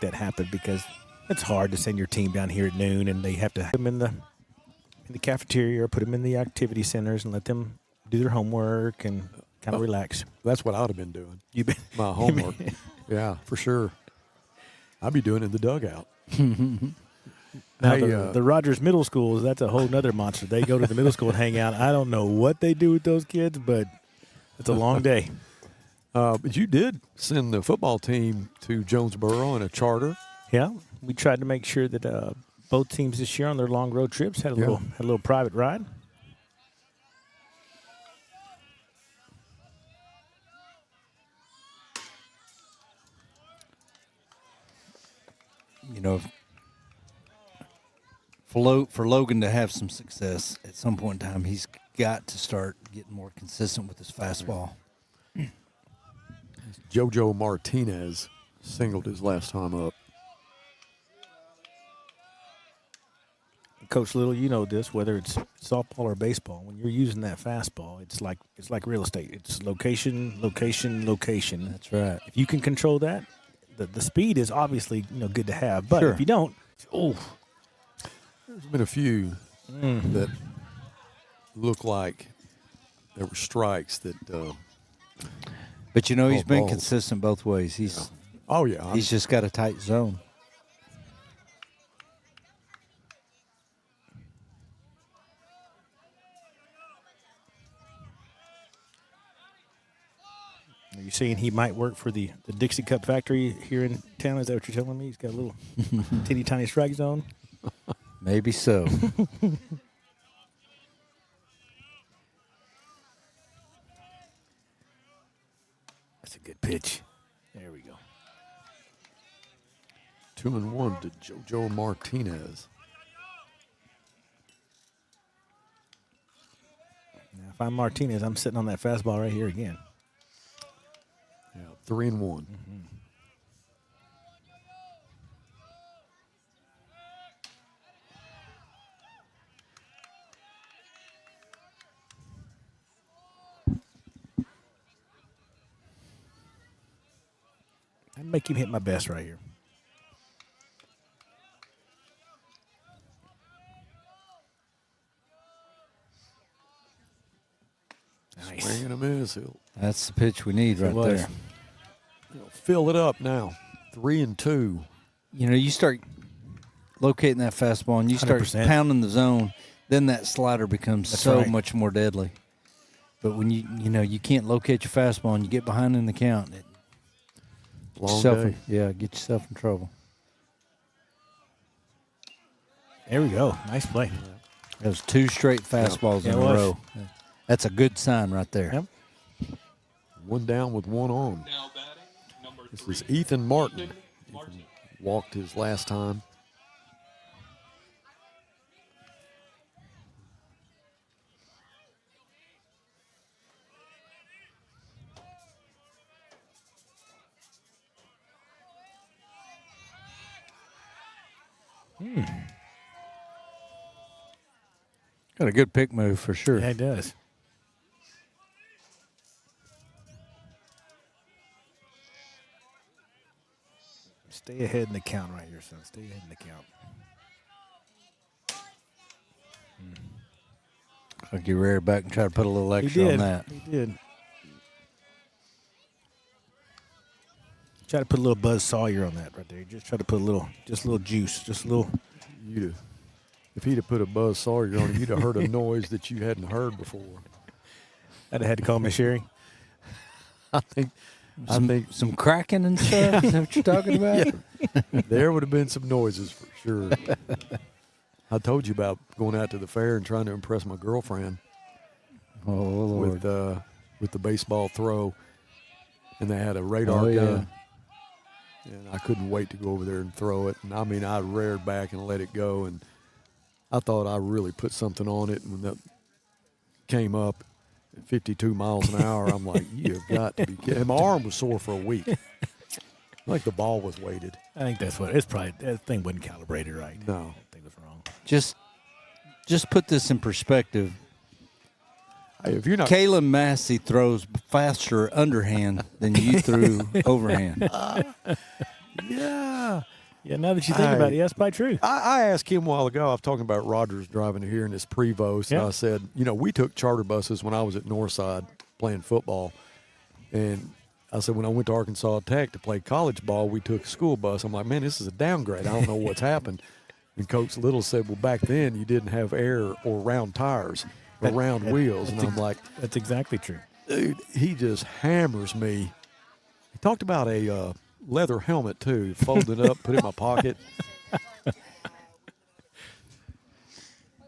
that happen because it's hard to send your team down here at noon and they have to put them in the cafeteria or put them in the activity centers and let them do their homework and kind of relax. That's what I would have been doing. You've been my homework. Yeah, for sure. I'd be doing it in the dugout. Now, Hey, the Rogers Middle Schools, that's a whole nother monster. They go to the middle school and hang out. I don't know what they do with those kids, but it's a long day. But you did send the football team to Jonesboro in a charter. Yeah, we tried to make sure that both teams this year on their long road trips had a little private ride. You know, for Logan to have some success at some point in time, he's got to start getting more consistent with his fastball. JoJo Martinez singled his last time up. Coach Little, you know this, whether it's softball or baseball, when you're using that fastball, it's like real estate. It's location, location, location. That's right. If you can control that, the speed is obviously good to have. But Sure. if you don't, There's been a few that look like there were strikes that. But he's been balls. consistent both ways. He's He's just got a tight zone. Are you saying he might work for the Dixie Cup factory here in town? Is that what you're telling me? He's got a little teeny tiny strike zone. Maybe so. That's a good pitch. There we go. 2-1 to JoJo Martinez. Now, if I'm Martinez, I'm sitting on that fastball right here again. Yeah, 3-1. I'd make him hit my best right here. Nice. Swing and a miss. He'll That's the pitch we need right was. there. fill it up now. 3-2. You start locating that fastball and you start 100%. pounding the zone, then that slider becomes That's so right. much more deadly. But when you can't locate your fastball and you get behind in the count, Long day. get yourself in trouble. There we go. Nice play. That was 2 straight fastballs Yeah, in it a was. row. That's a good sign right there. Yep. One down with one on. Now batting, number This 3. is Ethan Martin. Ethan Martin. Walked his last time. Got a good pick move for sure. Yeah, it does. Stay ahead in the count right here, son. Stay ahead in the count. I'll get rear back and try to put a little extra on that. He did. Try to put a little Buzz Sawyer on that right there. Just try to put a little juice, just a little. If he'd have put a Buzz Sawyer on it, you'd have heard a noise that you hadn't heard before. I'd have had to call Miss Sherry. I think Some cracking and stuff. Is that what you're talking about? there would have been some noises for sure. I told you about going out to the fair and trying to impress my girlfriend Oh, Lord. with the baseball throw, and they had a radar gun, and I couldn't wait to go over there and throw it. And I mean, I reared back and let it go, and I thought I really put something on it. And when that came up at 52 miles an hour, I'm like, you have got to be kidding. My arm was sore for a week. Like the ball was weighted. I think that's what it's probably. That thing wasn't calibrated right. No. That thing was wrong. Just put this in perspective. Hey, if you're not Kalen Massey throws faster underhand than you threw overhand. Yeah. Yeah, now that you think about it, that's probably true. I asked him a while ago, I was talking about Rogers driving here in his Prevost, and I said, we took charter buses when I was at Northside playing football. And I said, when I went to Arkansas Tech to play college ball, we took a school bus. I'm like, man, this is a downgrade. I don't know what's happened. And Coach Little said, well, back then you didn't have air or round tires or round wheels. And I'm like, that's exactly true. Dude, he just hammers me. He talked about a leather helmet, too. Folded up, put it in my pocket.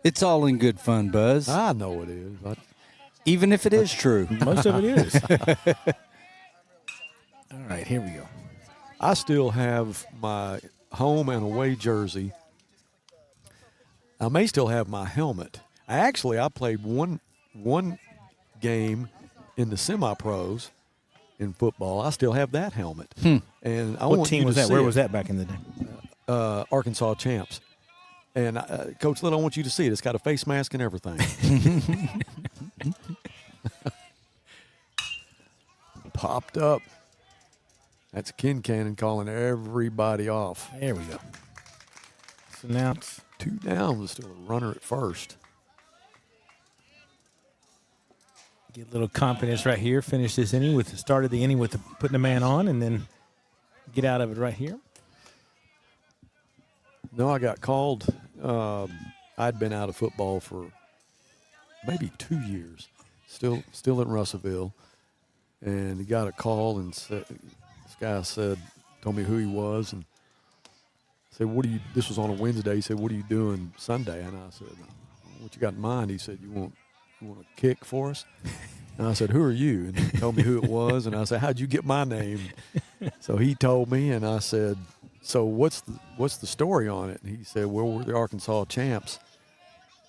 It's all in good fun, Buzz. I know it is. Even if it is true. Most of it is. All right, here we go. I still have my home and away jersey. I may still have my helmet. I played one game in the semi-pros in football. I still have that helmet. And what team was that? Where was that back in the day? Arkansas Champs. And Coach Little, I want you to see it. It's got a face mask and everything. Popped up. That's Ken Cannon calling everybody off. There we go. So now it's 2 down, still a runner at first. get a little confidence right here. Finish this inning with the start of the inning with putting the man on, and then get out of it right here. No, I got called. I'd been out of football for maybe 2 years, still in Russellville, and he got a call and said, this guy told me who he was, and said, this was on a Wednesday. He said, what are you doing Sunday? And I said, what you got in mind? He said, you want a kick for us? And I said, who are you? And he told me who it was, and I said, how'd you get my name? So he told me, and I said, so what's the story on it? And he said, well, we're the Arkansas champs.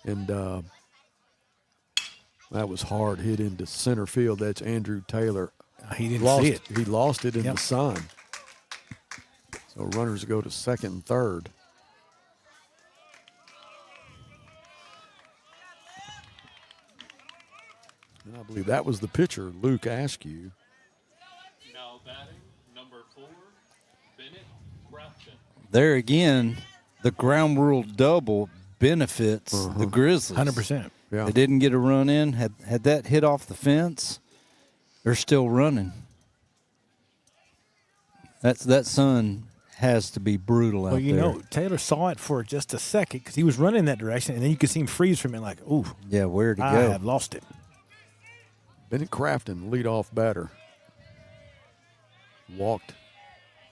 And that was hard, hit into center field. That's Andrew Taylor. He didn't see it. He lost it in the sun. So runners go to second and third. And I believe that was the pitcher, Luke Askew. Now batting, number 4, Bennett Grafton. There again, the ground rule double benefits the Grizzlies. 100%. Yeah. They didn't get a run in. Had that hit off the fence, they're still running. That sun has to be brutal out there. Well, you know, Taylor saw it for just a second because he was running that direction, and then you could see him freeze from it like, ooh. Yeah, where'd he I go? have lost it. Bennett Crafton, leadoff batter. Walked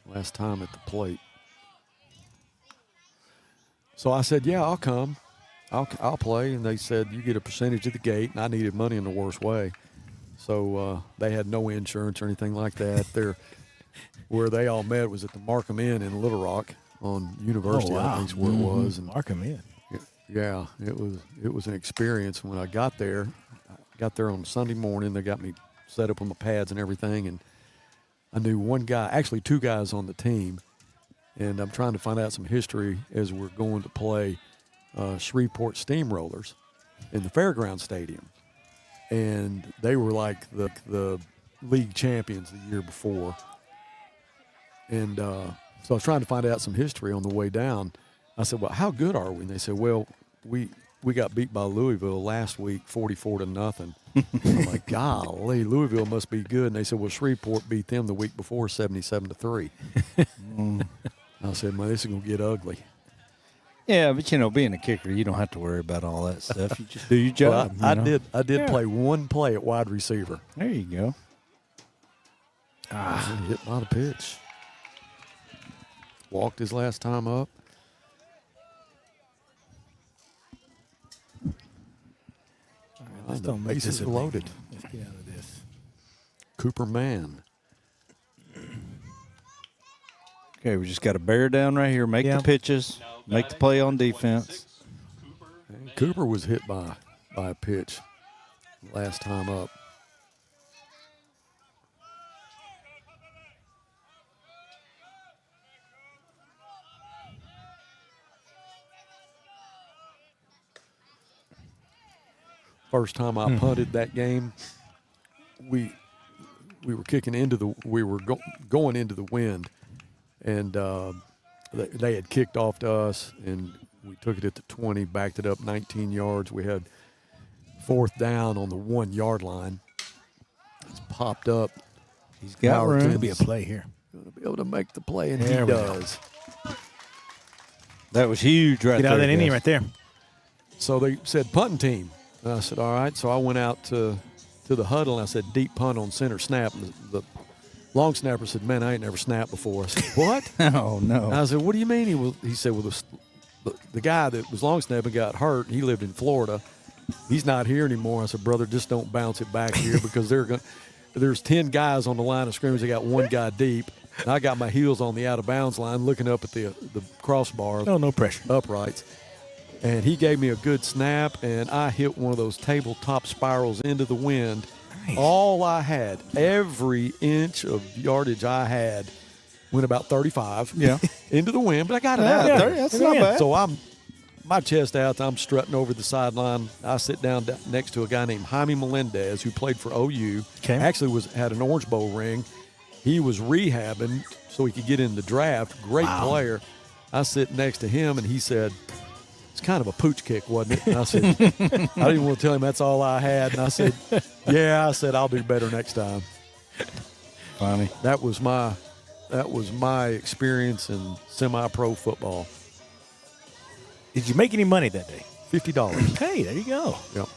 last time at the plate. So I said, yeah, I'll come. I'll play. And they said, you get a percentage of the gate, and I needed money in the worst way. So they had no insurance or anything like that. Where they all met was at the Markham Inn in Little Rock on University, I think is where it was. And Markham Inn. yeah, it was an experience. When I got there on Sunday morning. They got me set up on the pads and everything, and I knew one guy, actually 2 guys on the team, and I'm trying to find out some history as we're going to play Shreveport Steamrollers in the Fairground Stadium, and they were like the league champions the year before, and so I was trying to find out some history on the way down. I said, well, how good are we? And they said, well, we got beat by Louisville last week, 44-0. I'm like, golly, Louisville must be good. And they said, well, Shreveport beat them the week before, 77-3. I said, man, this is going to get ugly. Yeah, but, being a kicker, you don't have to worry about all that stuff. You just do your job. Well, I did play one play at wide receiver. There you go. Hit by the pitch. Walked his last time up. Let's don't make this a loaded. Let's get out of this. Cooper Mann. Okay, we just got to bear down right here, make the pitches, make the play on defense. Cooper was hit by a pitch last time up. First time I punted that game, we were kicking into going into the wind, and they had kicked off to us, and we took it at the 20, backed it up 19 yards. We had 4th down on the 1 yard line. It's popped up. He's got Howard room. Going to be a play here. Going to be able to make the play, and There he we go. does. That was huge right Get there. out of that inning guys. right there. So they said punting team. And I said, all right. So I went out to the huddle, and I said, deep punt on center snap. And the long snapper said, man, I ain't never snapped before. I said, what? Oh, no. And I said, what do you mean? He said, well, the guy that was long snapping got hurt. He lived in Florida. He's not here anymore. I said, brother, just don't bounce it back here because there's 10 guys on the line of scrimmage. They got one guy deep. And I got my heels on the out-of-bounds line looking up at the crossbar. No pressure. Uprights. And he gave me a good snap, and I hit one of those tabletop spirals into the wind. Nice. All I had, every inch of yardage I had, went about 35 into the wind, but I got it out. Yeah, That's not bad. So my chest out, I'm strutting over the sideline. I sit down next to a guy named Jaime Melendez who played for OU. Okay. Actually had an Orange Bowl ring. He was rehabbing so he could get in the draft. Great player. I sit next to him, and he said, it's kind of a pooch kick, wasn't it? And I said, I didn't even want to tell him that's all I had. And I said, yeah, I said, I'll do better next time. Funny. That was my experience in semi-pro football. Did you make any money that day? $50. Hey, there you go. Yep.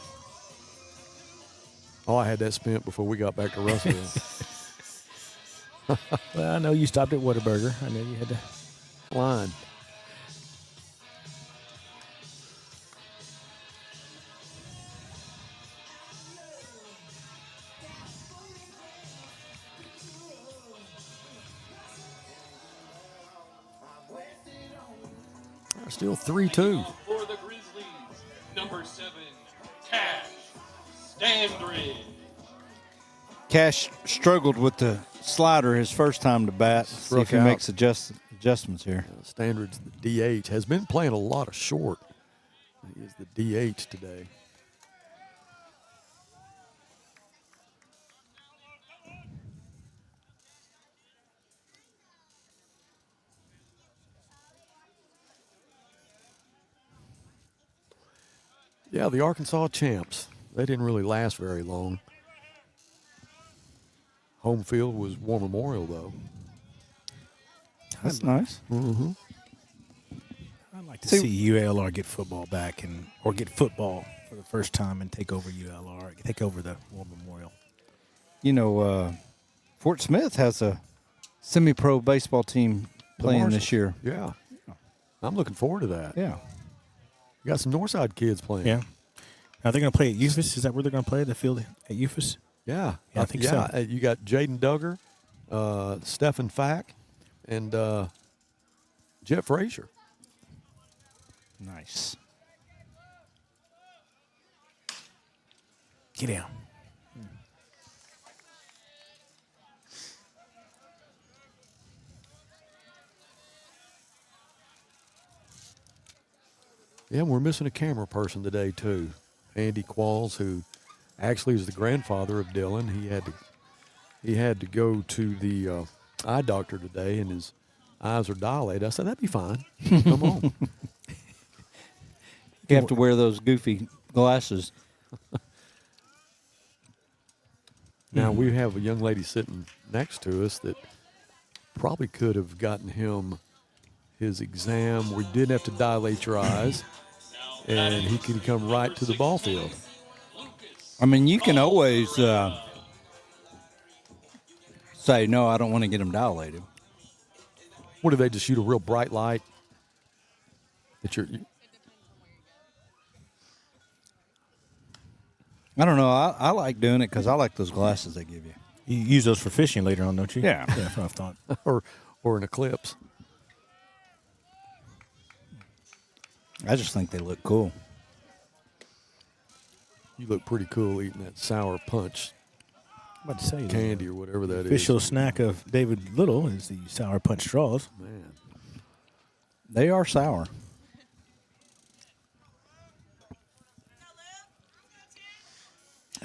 Oh, I had that spent before we got back to Russellville. Well, I know you stopped at Whataburger. I know you had to. Line. Still 3-2. For the Grizzlies, number 7, Cash Standridge. Cash struggled with the slider his first time to bat. See if Struck he out. makes adjustments here. Standards, the DH, has been playing a lot of short. He is the DH today. Yeah, the Arkansas champs. They didn't really last very long. Home field was War Memorial, though. That's nice. Mm-hmm. I'd like to See- see ULR get football back or get football for the first time and take over ULR, take over the War Memorial. You know, Fort Smith has a semi-pro baseball team playing Marshals. this year. Yeah. I'm looking forward to that. Yeah. You got some Northside kids playing. Yeah. Now they're going to play at Eufus. Is that where they're going to play? The field at Eufus? Yeah. Yeah, I think so. You got Jaden Duggar, Stephen Fack, and Jeff Frazier. Nice. Get down. Yeah, we're missing a camera person today, too. Andy Qualls, who actually is the grandfather of Dylan. He had to go to the eye doctor today, and his eyes are dilated. I said, that'd be fine. Come on. You have to wear those goofy glasses. Now, we have a young lady sitting next to us that probably could have gotten him his exam. We didn't have to dilate your eyes, and he could come right to the ball field. I mean, you can always say, no, I don't want to get them dilated. What, do they just shoot a real bright light at your... I don't know. I like doing it because I like those glasses they give you. You use those for fishing later on, don't you? Yeah. Yeah, that's what I thought. or an eclipse. I just think they look cool. You look pretty cool eating that sour punch I'm about to say candy or whatever that is. official snack of David Little is the Sour Punch straws. Man. They are sour.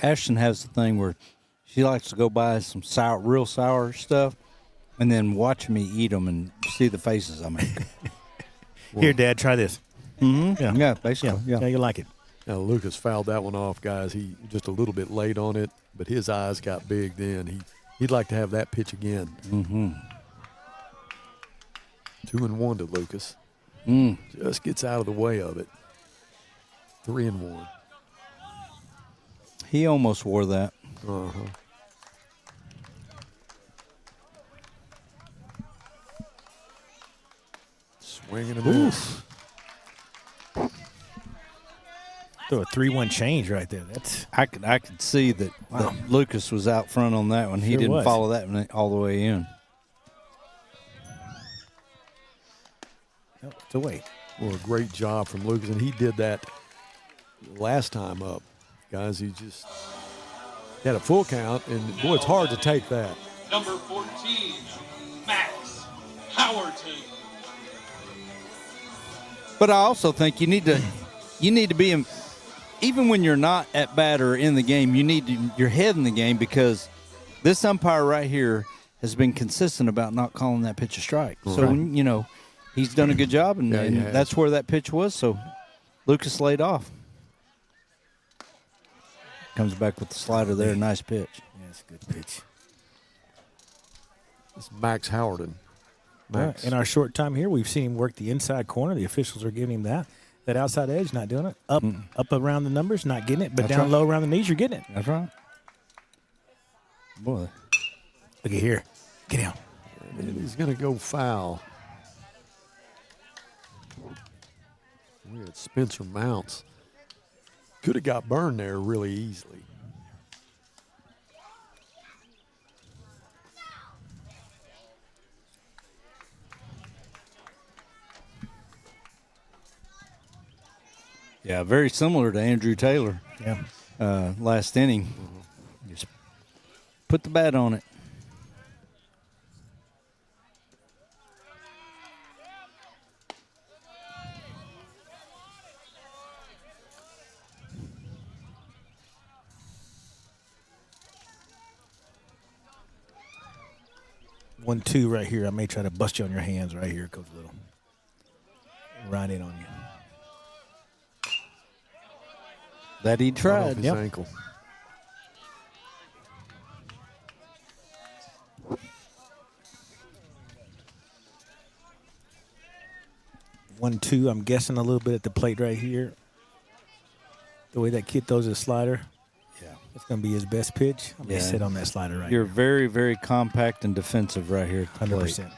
Ashton has the thing where she likes to go buy some real sour stuff, and then watch me eat them and see the faces I make. Here, Dad, try this. Mm-hmm. Yeah, basically. Yeah, you like it. Now, Lucas fouled that one off, guys. He just a little bit late on it, but his eyes got big then. He'd like to have that pitch again. Mm-hmm. 2-1 to Lucas. Just gets out of the way of it. 3-1. He almost wore that. Uh-huh. Swing and a miss. Throw a 3-1 change right there. That's I could see that, that Lucas was out front on that one. He Sure didn't was. follow that one all the way in. it's away. Well, a great job from Lucas, and he did that last time up. Guys, he just had a full count, and, boy, it's hard to take that. Number 14, Max Howerton. But I also think you need to be in, even when you're not at bat or in the game, you need your head in the game, because this umpire right here has been consistent about not calling that pitch a strike. Right. So when, he's done a good job, and, Yeah, he and has. that's where that pitch was. So Lucas laid off. Comes back with the slider there, nice pitch. Yeah, it's a good pitch. It's Max Howerton. Max. In our short time here, we've seen him work the inside corner. The officials are giving him that outside edge, not doing it. Up around the numbers, not getting it. But That's down right. low around the knees, you're getting it. That's right. Boy. Look at here. Get down. And he's going to go foul. We had Spencer Mounts. Could have got burned there really easily. Yeah, very similar to Andrew Taylor Yeah. last inning. Just put the bat on it. One, two right here. I may try to bust you on your hands right here, Coach Little. Right in on you. That he Right off tried. his ankle. One, two. I'm guessing a little bit at the plate right here. The way that kid throws his slider, Yeah. that's going to be his best pitch. I'm going Yeah. to sit on that slider right You're here. very, very compact and defensive right here. At the plate. 100%.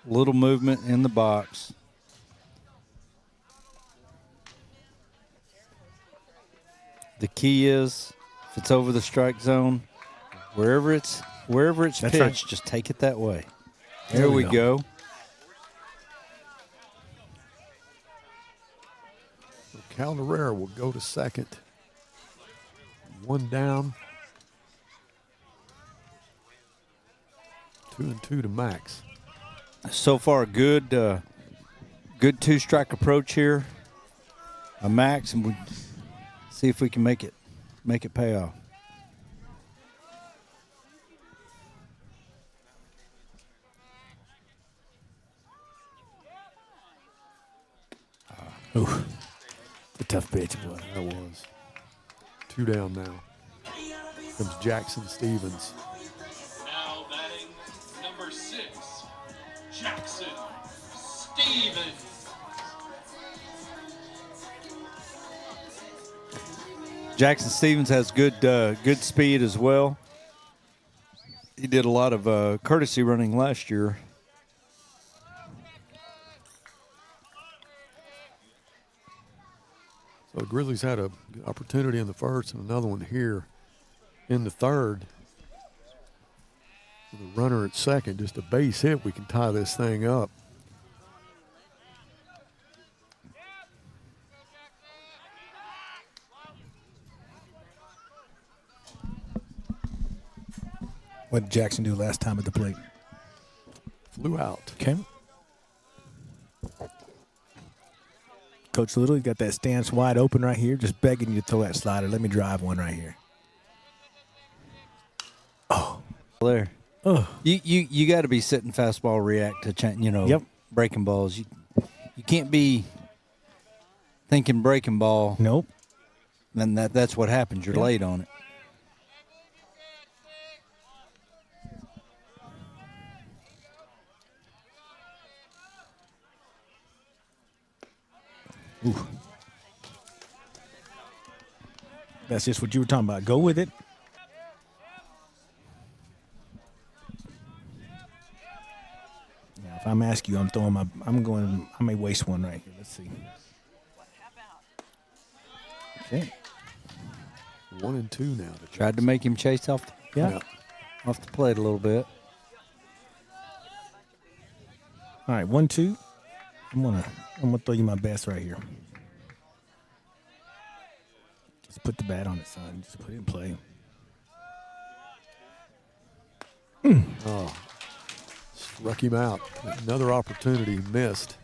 Little movement in the box. The key is, if it's over the strike zone, wherever it's That's pitched, right. just take it that way. There There we we go. go. Calderera will go to second. One down. 2-2 to Max. So far, good two-strike approach here. A Max, and we see if we can make it pay off. Ooh, it's a tough pitch, boy. That was. Two down now. Comes Jackson Stevens. Now batting number 6, Jackson Stevens. Jackson Stevens has good speed as well. He did a lot of courtesy running last year. So the Grizzlies had a good opportunity in the first and another one here in the third. With a runner at second, just a base hit, we can tie this thing up. What did Jackson do last time at the plate? Flew out. Okay. Coach Little, you got that stance wide open right here, just begging you to throw that slider. Let me drive one right here. There. Oh, You got to be sitting fastball react to Yep. breaking balls. You can't be thinking breaking ball. nope. Then that's what happens. You're Yep. late on it. Ooh. That's just what you were talking about. Go with it. Yeah, if I'm asking you, I may waste one right here. Let's see. Okay. 1-2 now. Tried to make him chase off Yeah. off the plate a little bit. All right, 1-2. I'm gonna throw you my best right here. Just put the bat on it, son. Just put it in play. Struck him out. Another opportunity missed.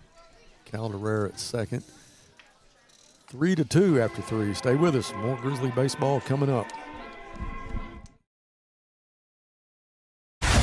Calderera at second. 3-2 after 3. Stay with us. More Grizzly baseball coming up.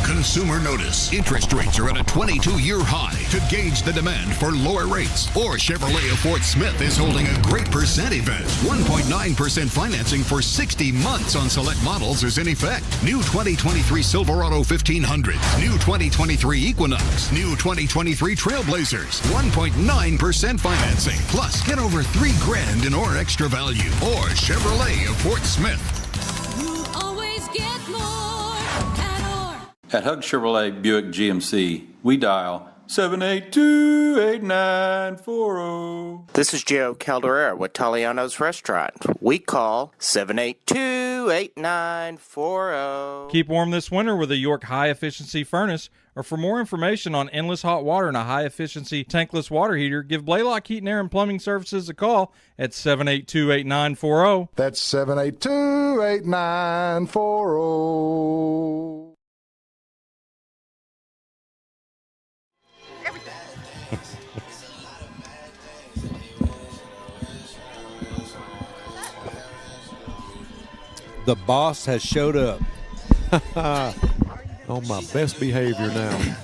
Consumer notice. Interest rates are at a 22-year high. To gauge the demand for lower rates, or Chevrolet of Fort Smith is holding a great percent event. 1.9% financing for 60 months on select models is in effect. New 2023 Silverado 1500, new 2023 Equinox, new 2023 Trailblazers. 1.9% financing. Plus, get over $3,000 in or extra value. Or Chevrolet of Fort Smith. You always get more at Or. At Hug Chevrolet Buick GMC, we dial 782-8940. This is Joe Calderera with Taliano's Restaurant. We call 782-8940. Keep warm this winter with a York high-efficiency furnace, or for more information on endless hot water and a high-efficiency tankless water heater, give Blaylock Heating, Air, and Plumbing Services a call at 782-8940. That's 782-8940. The boss has showed up. On my best behavior now.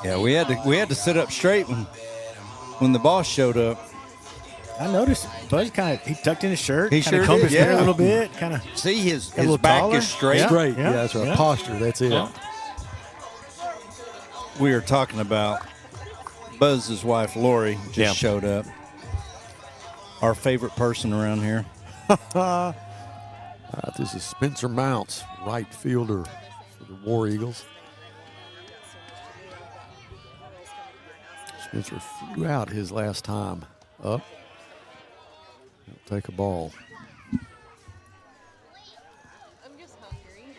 Yeah, we had to sit up straight when the boss showed up. I noticed Buzz he tucked in his shirt. He kinda sure combed did, his hair yeah. a little bit. Kind of. See, his little back taller. is straight. Yeah. Straight. Yeah, that's right. Yeah. Posture. That's it. Yeah. We were talking about Buzz's wife, Lori, just showed up. Our favorite person around here. This is Spencer Mounts, right fielder for the War Eagles. Spencer flew out his last time up. He'll take a ball. I'm just hungry.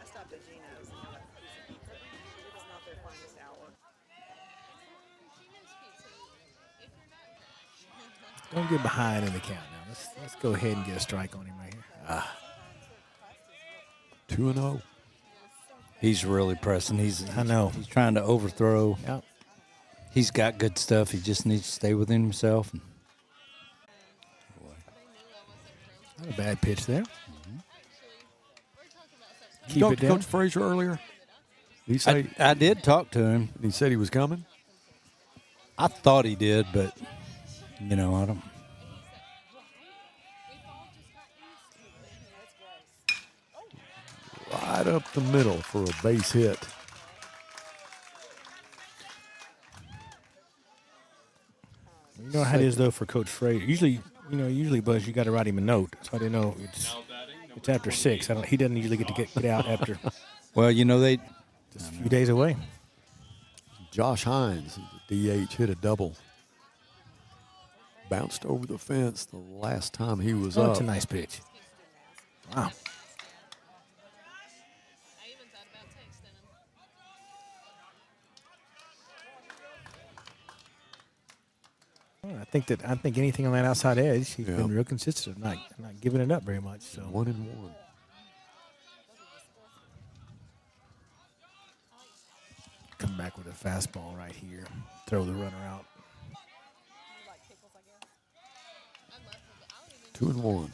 I stopped at Gino's. It was not their finest hour. Don't get behind in the count now. Let's go ahead and get a strike on him right here. 2-0. He's really pressing. I know. He's trying to overthrow. Yep. He's got good stuff. He just needs to stay within himself. Not a bad pitch there. You Keep talked it to down. Coach Frazier earlier? He say I did talk to him. he said he was coming? I thought he did, but I don't. Right up the middle for a base hit. You know how it is though for Coach Frazier. Usually Buzz, you got to write him a note. So I didn't know it's after 6. He doesn't usually get out after Well, they just a few days away. Josh Hines, the DH, hit a double. Bounced over the fence the last time he was Oh, up. it's a nice pitch. Wow. I think anything on that outside edge, he's been real consistent of not giving it up very much. So 1-1. come back with a fastball right here. Throw the runner out. 2-1.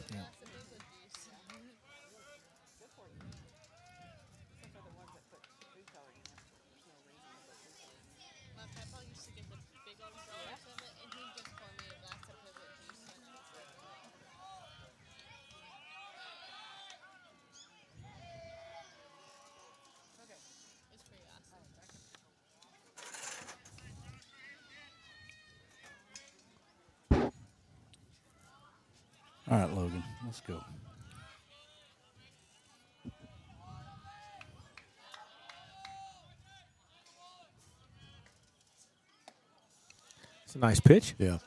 All right, Logan, let's go. It's a nice pitch. Yeah.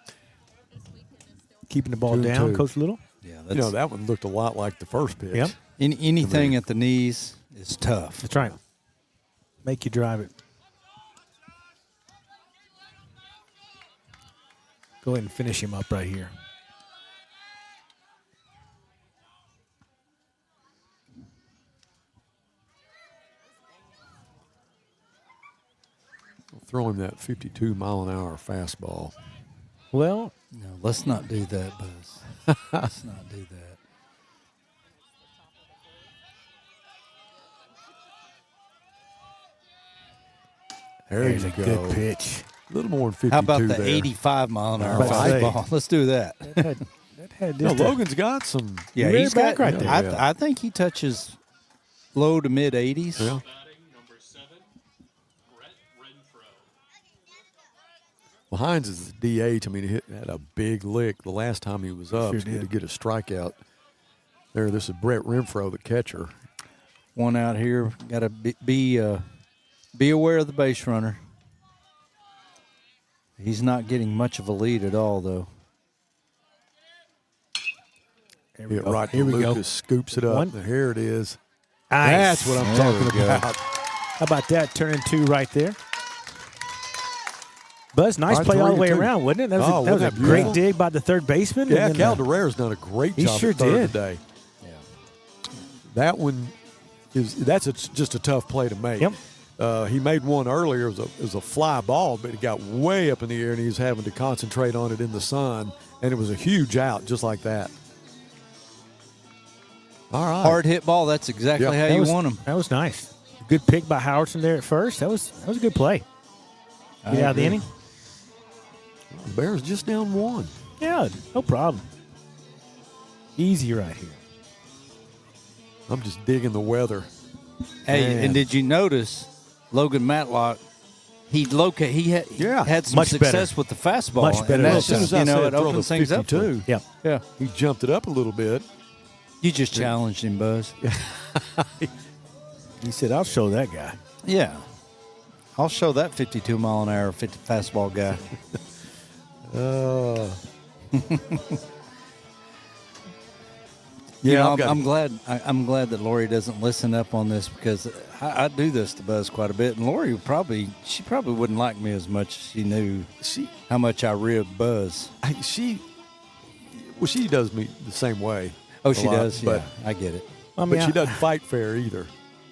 Keeping the ball down, 2-2. Coach Little. Yeah, You know, that one looked a lot like the first pitch. Yep. anything at the knees is tough. That's right. Make you drive it. Go ahead and finish him up right here. Throw him that 52-mile-an-hour fastball. Well, No, let's not do that, Buzz. Let's not do that. there's you a go. good pitch. A little more than 52 How about the there. 85-mile-an-hour About to say. fastball? Let's do that. That had No, just a- Logan's got some. Yeah, You're he's back got. right there. I think he touches low to mid 80s. Yeah. Batting number 7, Brett Renfro. Well, Hines is the DH. I mean, he had a big lick the last time he was up Sure to did. get a strikeout. There, this is Brett Renfro, the catcher. One out here. Got to be aware of the base runner. He's not getting much of a lead at all, though. Here we Hit go. right Here we Lucas go. scoops it up. One. Here it is. Nice. That's what I'm There we talking go. about. How about that? Turning 2 right there. Buzz, nice All right, play all the way 3-2. around, wasn't it? That was, Oh, that was a wasn't that great beautiful? dig by the third baseman. Yeah, and then, Caldereira's done a great he job sure at third did. today. Yeah. That one just a tough play to make. Yep. He made one earlier. It was a fly ball, but it got way up in the air, and he was having to concentrate on it in the sun, and it was a huge out just like that. All right. Hard hit ball. That's exactly Yep. how That you was, want him. That was nice. Good pick by Howardson there at first. That was a good play. I Get out of the agree. inning. The Bears just down 1. Yeah, no problem. Easy right here. I'm just digging the weather. Hey, Man. and did you notice Logan Matlock? He Yeah, had some much success better. with the fastball. Much better And this that's time. just, As soon as I you know, said it throw opens the things up for 52. him. Yeah. Yeah. He jumped it up a little bit. You just challenged him, Buzz. He said, I'll show that guy. Yeah. I'll show that 52-mile-an-hour fastball guy. Yeah, You know, I've got I'm glad that Lori doesn't listen up on this because I do this to Buzz quite a bit, and Lori probably wouldn't like me as much if she knew how much I rib Buzz. she does me the same way. Oh, a she lot, does. but Yeah, I get it. I mean, but she doesn't fight fair either.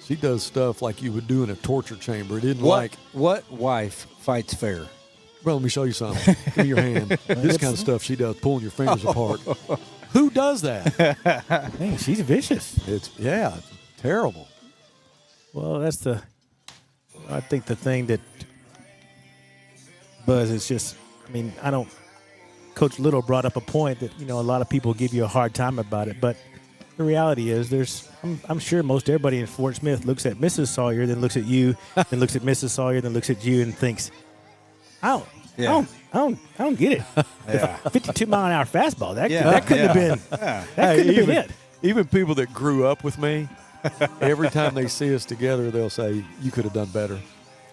She does stuff like you would do in a torture chamber. It didn't What wife fights fair? Well, let me show you something. Give me your hand. This kind of stuff she does, pulling your fingers apart. Who does that? Hey, she's vicious. It's terrible. Well, I think the thing that Buzz is just, Coach Little brought up a point that, a lot of people give you a hard time about it, but the reality is I'm sure most everybody in Fort Smith looks at Mrs. Sawyer, then looks at you, then looks at Mrs. Sawyer, then looks at you and thinks, I don't get it. Yeah. 52-mile-an-hour fastball. That Yeah. couldn't have been. Yeah. That couldn't have been it. Even people that grew up with me, every time they see us together, they'll say, "You could have done better."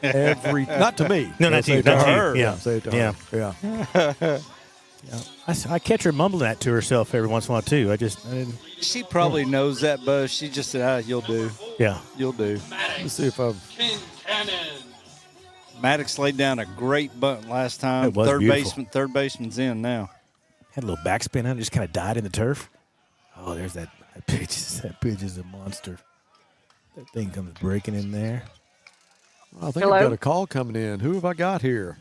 Not to me. No, They'll not to say you, it to not to you. her. Yeah. Say it to Yeah. her. Yeah. I catch her mumbling that to herself every once in a while too. I didn't. She probably knows that, Buzz. She just said, "You'll do. Yeah. You'll do." Let's see if I've. Kincannon. Maddox laid down a great bunt last time. It was beautiful. Third baseman's in now. Had a little backspin on it, just kind of died in the turf. Oh, there's that pitch. That pitch is a monster. That thing comes breaking in there. I think Hello? I've got a call coming in. Who have I got here?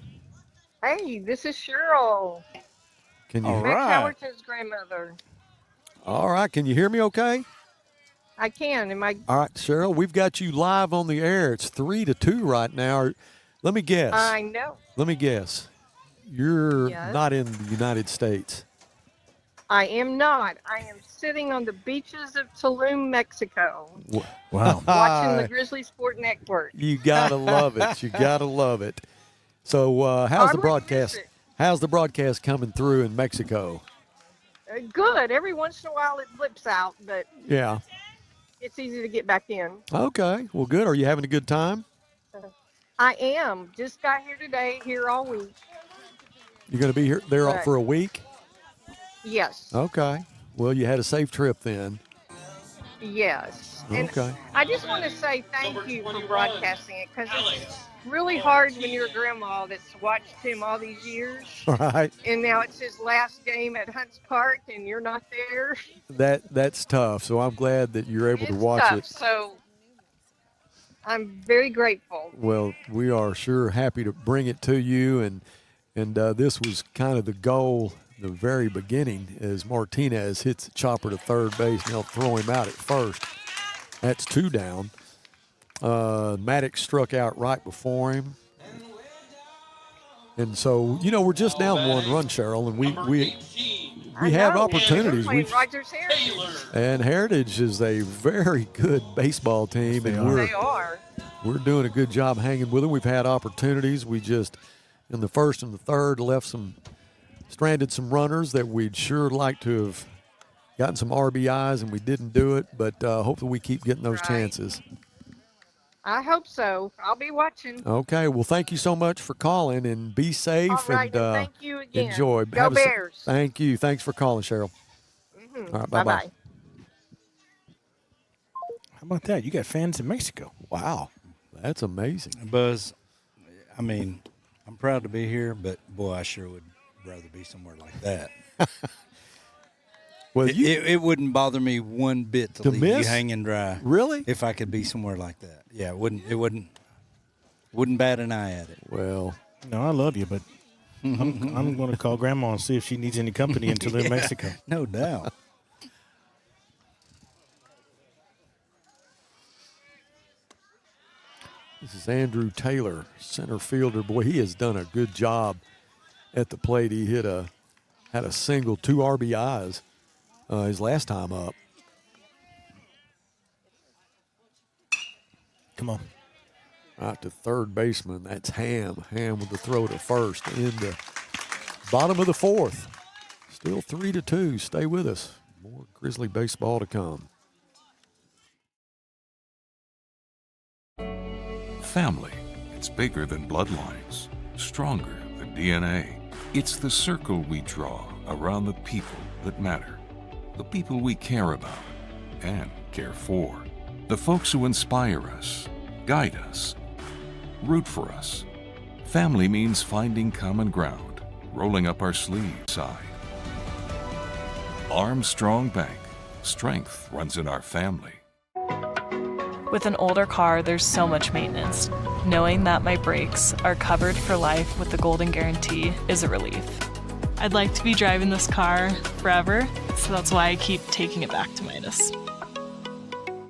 Hey, this is Cheryl, Can you? All Max right. Howerton's grandmother. All right. Can you hear me? Okay. I can. Am I? All right, Cheryl. We've got you live on the air. It's 3-2 right now. Let me guess. I know. Let me guess. You're Yes. not in the United States. I am not. I am sitting on the beaches of Tulum, Mexico, Wow. watching the Grizzly Sport Network. You gotta love it. You gotta love it. So, how's the Hardly broadcast? miss it. How's the broadcast coming through in Mexico? Good. Every once in a while it blips out, but Yeah. it's easy to get back in. Okay. Well, good. Are you having a good time? I am. Just got here today, here all week. You're going to be here there Right. for a week? Yes. Okay. Well, you had a safe trip then. Yes. And Okay. I just want to say thank you for broadcasting it, because it's really hard when you're a grandma that's watched him all these years. All right. And now it's his last game at Hunts Park, and you're not there. That's tough. So I'm glad that you're able to It's watch tough, it. so I'm very grateful. Well, we are sure happy to bring it to you, and this was kind of the goal, the very beginning, as Martinez hits the chopper to third base, and they'll throw him out at first. That's 2 down. Maddox struck out right before him. And so, we're just down 1 run, Cheryl, and we have opportunities. We're playing Rogers Heritage. And Heritage is a very good baseball team, and They are. we're doing a good job hanging with them. We've had opportunities. We just, in the first and the third, stranded some runners that we'd sure like to have gotten some RBIs, and we didn't do it. But hopefully we keep getting those chances. I hope so. I'll be watching. Okay. Well, thank you so much for calling, and be safe. All right, and and thank you again. enjoy. Go Bears. Thank you. Thanks for calling, Cheryl. Mm-hmm. All right, bye-bye. Bye-bye. How about that? You got fans in Mexico. Wow. That's amazing. Buzz, I mean, I'm proud to be here, but boy, I sure would rather be somewhere like that. Well, it wouldn't bother me one bit to leave miss? you hanging dry. Really? If I could be somewhere like that. Yeah, it wouldn't bat an eye at it. Well, No, I love you, but I'm going to call Grandma and see if she needs any company until in Mexico. No doubt. this is Andrew Taylor, center fielder. Boy, he has done a good job at the plate. He had a single, 2 RBIs his last time up. Come on. Right to third baseman. That's Ham. Ham with the throw to first in the bottom of the 4th. Still 3-2. Stay with us. More Grizzly baseball to come. Family. It's bigger than bloodlines, stronger than DNA. It's the circle we draw around the people that matter, the people we care about and care for, the folks who inspire us, guide us, root for us. Family means finding common ground, rolling up our sleeves side. Armstrong Bank. Strength runs in our family. With an older car, there's so much maintenance. Knowing that my brakes are covered for life with the Golden Guarantee is a relief. I'd like to be driving this car forever, so that's why I keep taking it back to Midas.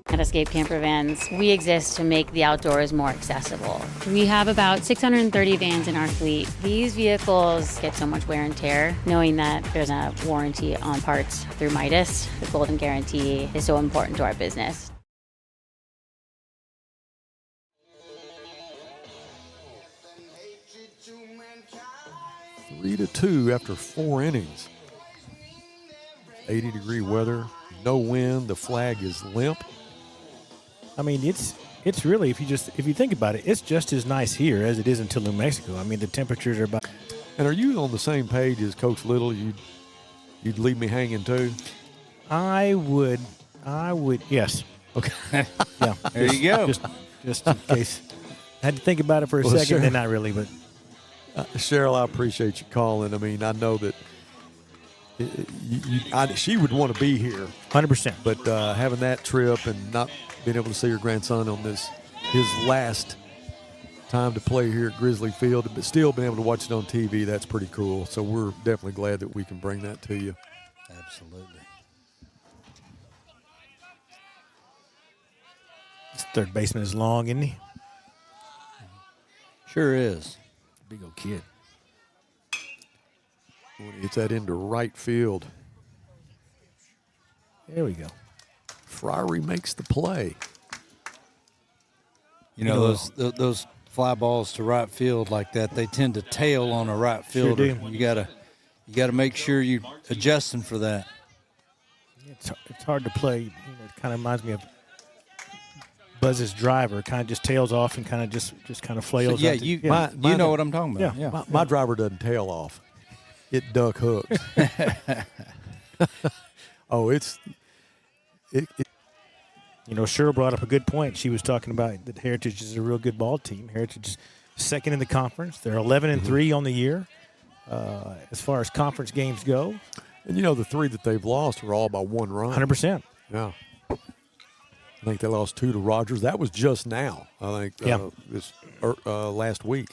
At Escape Camper Vans, we exist to make the outdoors more accessible. We have about 630 vans in our fleet. These vehicles get so much wear and tear. Knowing that there's a warranty on parts through Midas, the Golden Guarantee is so important to our business. 3-2 after 4 innings. 80-degree weather, no wind. The flag is limp. I mean, it's really, if you think about it, it's just as nice here as it is in Tulum, Mexico. I mean, the temperatures are about. And are you on the same page as Coach Little? You'd leave me hanging too? I would, yes. Okay. Yeah. There you go. Just in case. I had to think about it for a second, sure. then not really, but. Cheryl, I appreciate you calling. I mean, I know that she would want to be here. 100%. But having that trip and not being able to see her grandson on his last time to play here at Grizzly Field, but still being able to watch it on TV, that's pretty cool. So we're definitely glad that we can bring that to you. Absolutely. This third baseman is long, isn't he? Sure is. Big old kid. It's that into right field. There we go. Friary makes the play. You know, those fly balls to right field like that, they tend to tail on a right fielder. Sure do. You You got to make sure you're adjusting for that. It's hard to play. You know, it kind of reminds me of Buzz's driver. Kind of just tails off and kind of just kind of flails. So, out you know what I'm talking about. Yeah. My driver doesn't tail off. It duck hooks. Oh, it. You know, Cheryl brought up a good point. She was talking about that Heritage is a real good ball team. Heritage is second in the conference. They're 11-3 on the year as far as conference games go. And, you know, the 3 that they've lost were all by 1 run. 100%. Yeah. I think they lost 2 to Rogers. That was just now, I think, last week.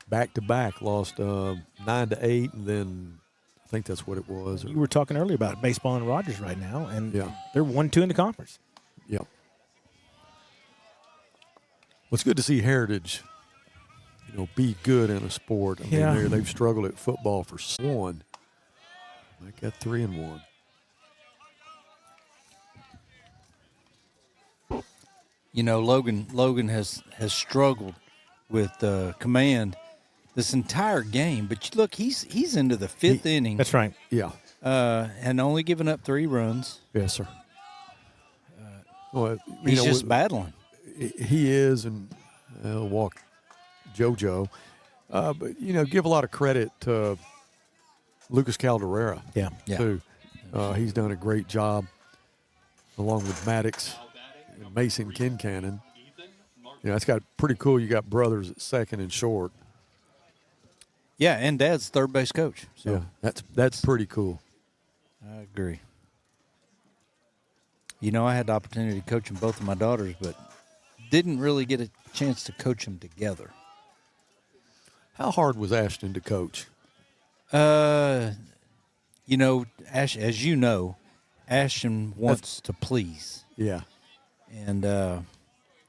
Back-to-back, lost 9-8, and then I think that's what it was. You were talking earlier about baseball and Rogers right now, and they're 1-2 in the conference. Yeah. Well, it's good to see Heritage, you know, be good in a sport. I mean, they've struggled at football for one. They got 3-1. You know, Logan has struggled with command this entire game, but look, he's into the 5th inning. That's right. Yeah. And only given up 3 runs. Yes, sir. Well, he's just battling. He is, and he'll walk JoJo. But, you know, give a lot of credit to Lucas Calderera, too. He's done a great job, along with Maddox and Mason Kincannon. You know, it's got pretty cool. You got brothers at second and short. Yeah, and Dad's third base coach. So yeah, that's pretty cool. I agree. You know, I had the opportunity to coach both of my daughters, but didn't really get a chance to coach them together. How hard was Ashton to coach? You know, as you know, Ashton wants to please. Yeah. And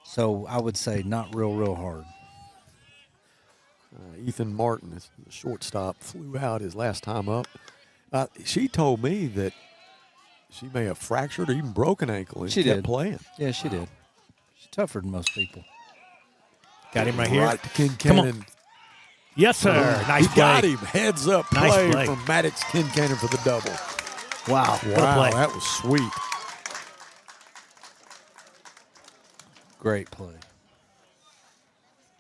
so I would say not real hard. Ethan Martin, the shortstop, flew out his last time up. She told me that she may have fractured or even broken ankle and she kept did. playing. Yeah, she did. She's tougher than most people. Got him right here. Right to Kincannon. Yes, sir. Nice he play. got him. Heads up play from Maddox Kincannon for the double. Wow. Wow, What a play. that was sweet. Great play.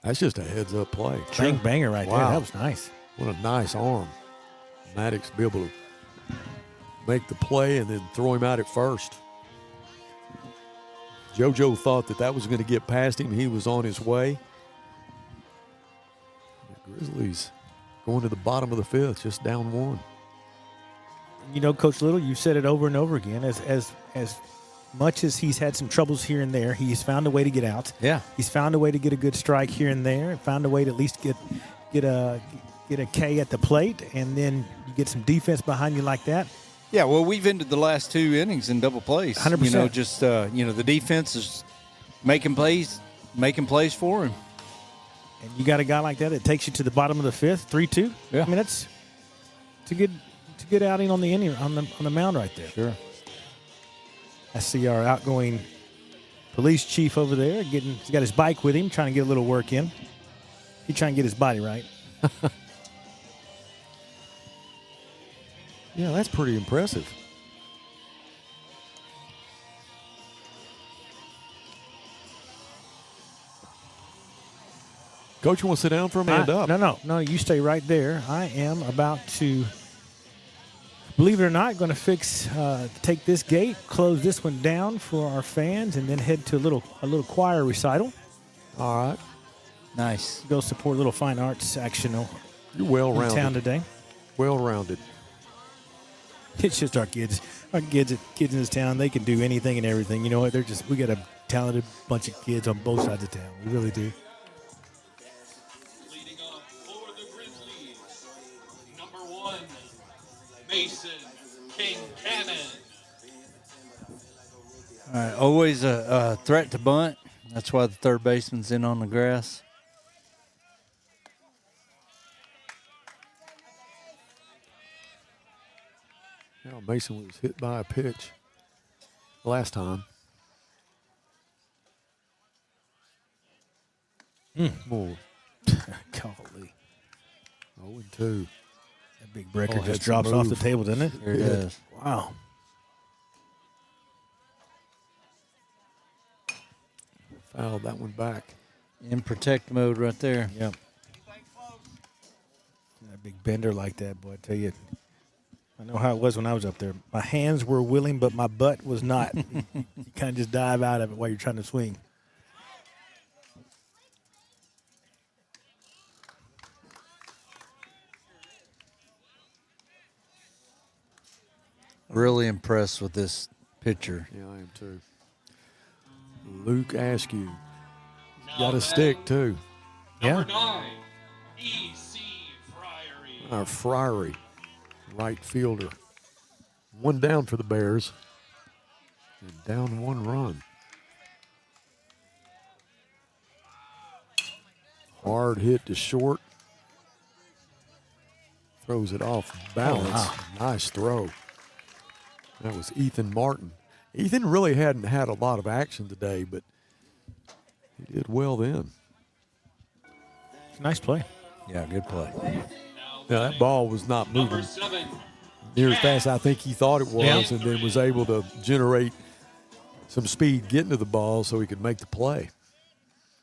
That's just a heads up play. Bang banger right there. That was nice. What a nice arm. Maddox be able to make the play and then throw him out at first. JoJo thought that was going to get past him. He was on his way. The Grizzlies going to the bottom of the 5th, just down 1. You know, Coach Little, you've said it over and over again. As much as he's had some troubles here and there, he's found a way to get out. Yeah. He's found a way to get a good strike here and there, found a way to at least get a K at the plate, and then you get some defense behind you like that. Yeah, well, we've ended the last 2 innings in double plays. 100%. You know, just the defense is making plays for him. And you got a guy like that that takes you to the bottom of the 5th, 3-2. Yeah. I mean, it's a good outing on the inning on the mound right there. Sure. I see our outgoing police chief over there he's got his bike with him, trying to get a little work in. He's trying to get his body right. Yeah, that's pretty impressive. Coach, you want to sit down for a minute? Up? No, you stay right there. I am about to, believe it or not, going to take this gate, close this one down for our fans, and then head to a little choir recital. All right. Nice. Go support a little fine arts action You're well-rounded. in town today. Well-rounded. It's just our kids. Our kids in this town, they can do anything and everything. You know what? We got a talented bunch of kids on both sides of town. We really do. Leading off for the Grizzlies, number 1, Mason Kincannon. All right, always a threat to bunt. That's why the third baseman's in on the grass. Yeah, Mason was hit by a pitch last time. More. Golly. 0-2. That big breaker had just some drops off the move. table, doesn't it? Here it is. Wow. Fouled that one back. In protect mode right there. Yep. That big bender like that, boy, I tell you. I know how it was when I was up there. My hands were willing, but my butt was not. You kind of just dive out of it while you're trying to swing. Really impressed with this pitcher. Yeah, I am too. Luke Askew. Got a stick, too. Yeah. Number 9, E.C. Friary. Our Friary, right fielder. One down for the Bears. And down 1 run. Hard hit to short. Throws it off balance. Oh, wow. Nice throw. That was Ethan Martin. Ethan really hadn't had a lot of action today, but he did well then. Nice play. Yeah, good play. Now, that ball was not moving Number 7, near as fast as I think he thought it was, Yeah. and then was able to generate some speed getting to the ball so he could make the play.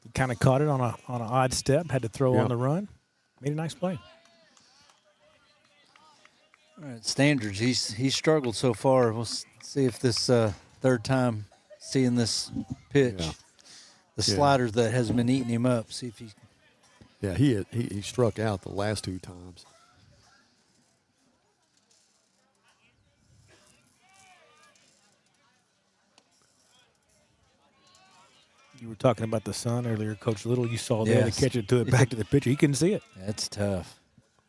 He kind of caught it on an odd step, had to throw Yep. on the run. Made a nice play. All right, Standards. He's struggled so far. We'll see if this third time seeing this pitch, Yeah. the slider that has been eating him up. See if he. Yeah, he struck out the last 2 times. You were talking about the sun earlier, Coach Little. You saw there to Yes. catch it to it back to the pitcher. He couldn't see it. That's tough.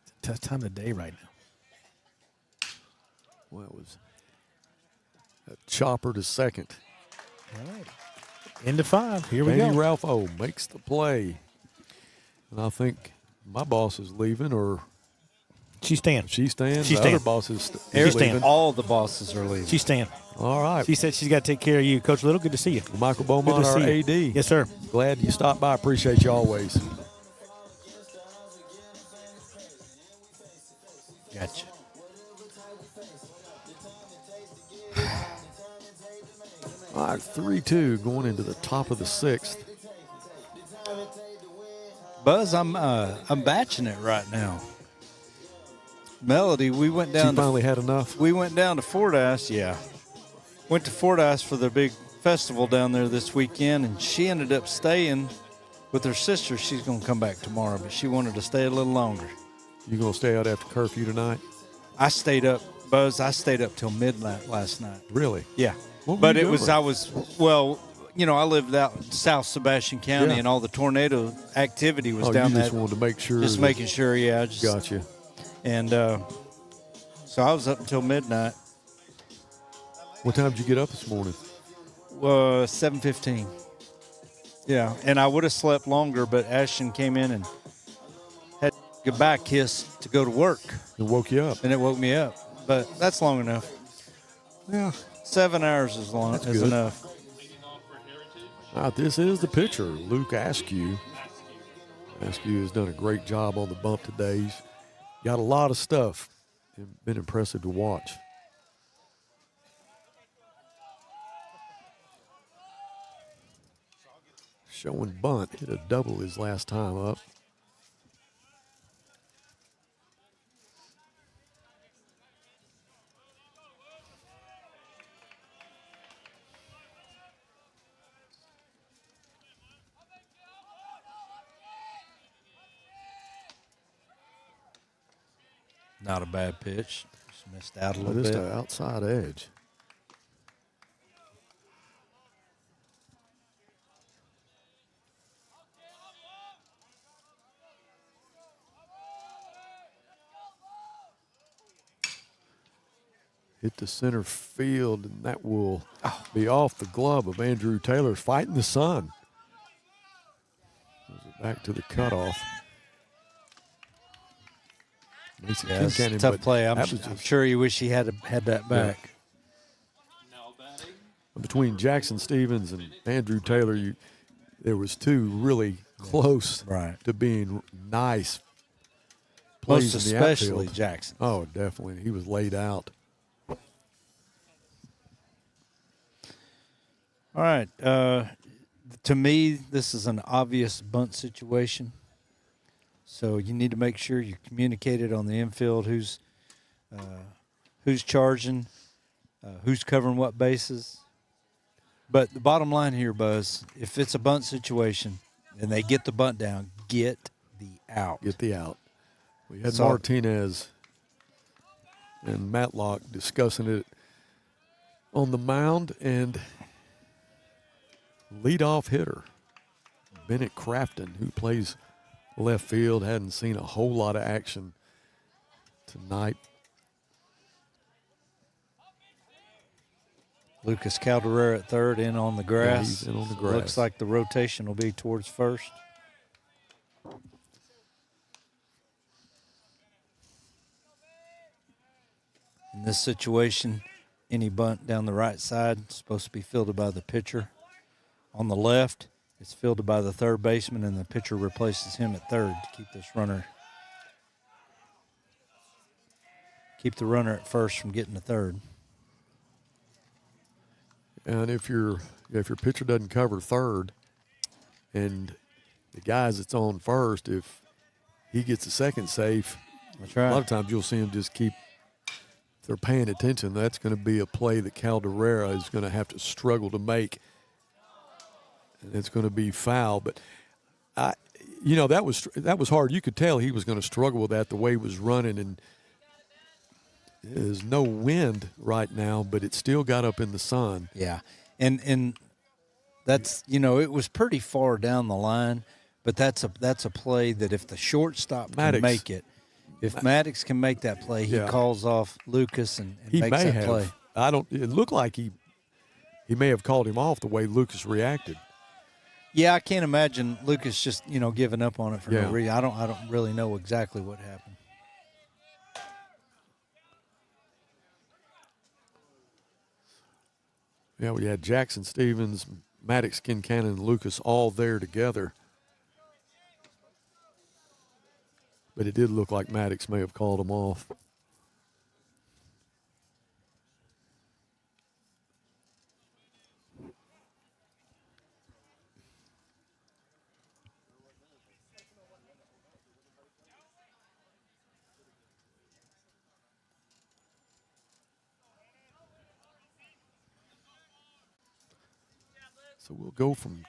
It's a tough time of the day right now. Well, it was a chopper to second. All right. Into 5. Here we Danny go. Ralph O makes the play. And I think my boss is leaving, or She's staying. she's staying. She's the staying. other boss is She's staying. leaving. All the bosses are leaving. She's staying. All right. She said she's got to take care of you. Coach Little, good to see you. Michael Good Beaumont, to our see AD. you. Yes, sir. Glad you stopped by. Appreciate you always. Gotcha. All right, 3-2 going into the top of the 6th. Buzz, I'm batching it right now. Melody, we went She down. finally had enough. We went down to Fordyce. Yeah, went to Fordyce for the big festival down there this weekend, and she ended up staying with her sister. She's going to come back tomorrow, but she wanted to stay a little longer. You going to stay out after curfew tonight? I stayed up, Buzz. I stayed up till midnight last night. Really? Yeah, What were but you it was doing? I lived out in South Sebastian County, Yeah. and all the tornado activity was Oh, down you there. just wanted to make sure. Just that- making sure, yeah. Gotcha. And so I was up until midnight. What time did you get up this morning? 7:15. Yeah, and I would have slept longer, but Ashton came in and had a goodbye kiss to go to work, It woke you up. and it woke me up. But that's long enough. Yeah. 7 hours is long. That's is good. enough. All right, this is the pitcher, Luke Askew. Askew has done a great job on the bump today. He's got a lot of stuff. It's been impressive to watch. Showing bunt, hit a double his last time up. Not a bad pitch. Just missed out a Well, little just bit. an outside edge. Hit the center field, and that will be off the glove of Andrew Taylor, fighting the sun. Goes it back to the cutoff. Mason Yeah, it's a Kincannon, tough but play. I'm that was just- sure you wish he had that back. between Jackson Stevens and Andrew Taylor, there was 2 really close Right. to being nice plays Most in the especially outfield. Jackson. Oh, definitely. He was laid out. All right. To me, this is an obvious bunt situation. So you need to make sure you communicate it on the infield. Who's charging, who's covering what bases. But the bottom line here, Buzz, if it's a bunt situation and they get the bunt down, get the out. Get the out. We had So- Martinez and Matlock discussing it on the mound, and leadoff hitter Bennett Crafton, who plays left field, hadn't seen a whole lot of action tonight. Lucas Calderera at third, in on the grass. Yeah, he's in on the grass. Looks like the rotation will be towards first. In this situation, any bunt down the right side is supposed to be fielded by the pitcher. On the left, it's fielded by the third baseman, and the pitcher replaces him at third to keep this runner. Keep the runner at first from getting to third. And if your pitcher doesn't cover third, and the guys that's on first, if he gets a second safe, that's right. A lot of times you'll see him just keep. If they're paying attention, that's going to be a play that Calderera is going to have to struggle to make, and it's going to be foul. But that was hard. You could tell he was going to struggle with that the way he was running, and there's no wind right now, but it still got up in the sun. Yeah, and that's it was pretty far down the line, but that's a play that if the shortstop can make it, if Maddox can make that play, he calls off Lucas and he makes may that have. play. It looked like he may have called him off the way Lucas reacted. Yeah, I can't imagine Lucas just giving up on it for no Yeah. reason. I don't really know exactly what happened. Yeah, we had Jackson Stevens, Maddox, Kincannon, and Lucas all there together. But it did look like Maddox may have called him off. So we'll go from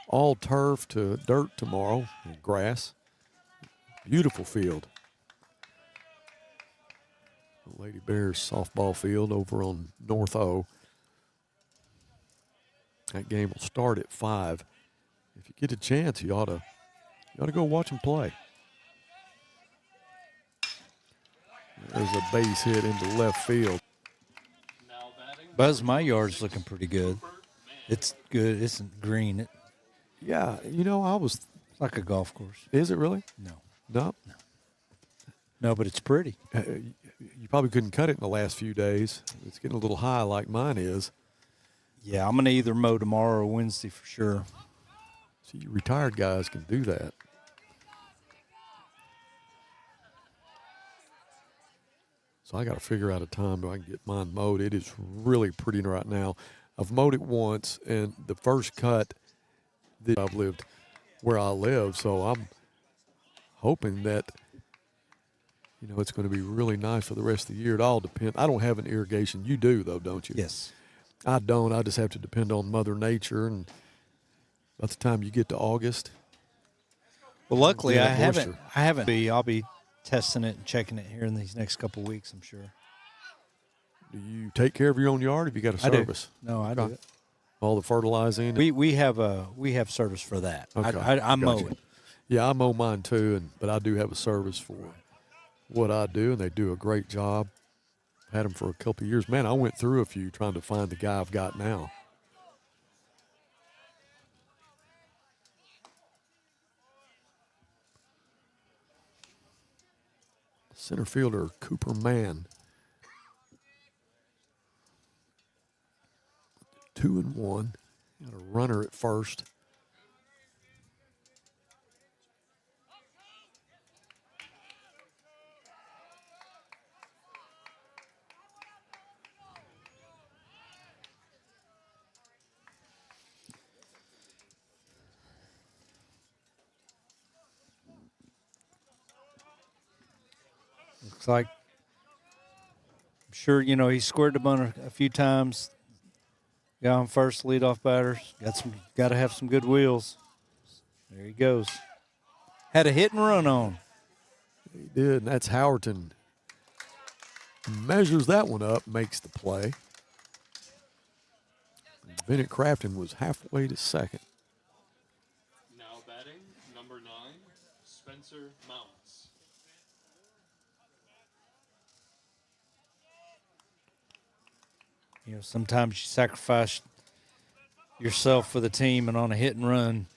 all turf to dirt tomorrow and grass. Beautiful field. The Lady Bears softball field over on North O. That game will start at 5. If you get a chance, you ought to go watch them play. There's a base hit into left field. Buzz, my yard's looking pretty good. It's good. It's green. Yeah, I was. It's like a golf course. Is it really? No. No, but it's pretty. You probably couldn't cut it in the last few days. It's getting a little high like mine is. Yeah, I'm going to either mow tomorrow or Wednesday for sure. See, you retired guys can do that. So I got to figure out a time where I can get mine mowed. It is really pretty right now. I've mowed it once, and the first cut that I've lived where I live, so I'm hoping that it's going to be really nice for the rest of the year. It all depends. I don't have an irrigation. You do, though, don't you? Yes. I don't. I just have to depend on Mother Nature, and by the time you get to August. Well, luckily Yeah, I haven't. moisture. I'll be testing it and checking it here in these next couple of weeks, I'm sure. Do you take care of your own yard? Have you got a service? No, I do it. All the fertilizing. We have service for that. Okay, I mow gotcha. it. Yeah, I mow mine too, but I do have a service for what I do, and they do a great job. Had them for a couple of years. Man, I went through a few trying to find the guy I've got now. Center fielder Cooper Mann. 2-1. Got a runner at first. Looks like, I'm sure, you know, he squared the bunt a few times. Got on first, leadoff batter. Got to have some good wheels. There he goes. Had a hit and run on. He did, and that's Howerton. Measures that one up, makes the play. Bennett Crafton was halfway to second. Now batting, number 9, Spencer Mounts. You know, sometimes you sacrifice yourself for the team, and on a hit and run,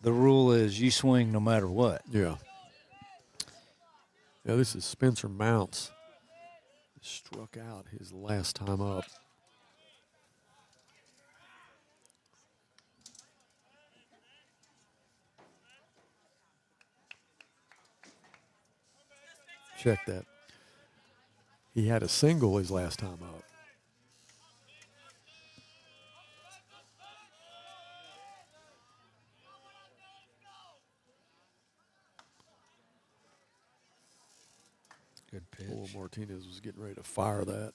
the rule is you swing no matter what. Yeah. Yeah, this is Spencer Mounts. Struck out his last time up. Check that. He had a single his last time up. Good pitch. Paul Martinez was getting ready to fire that.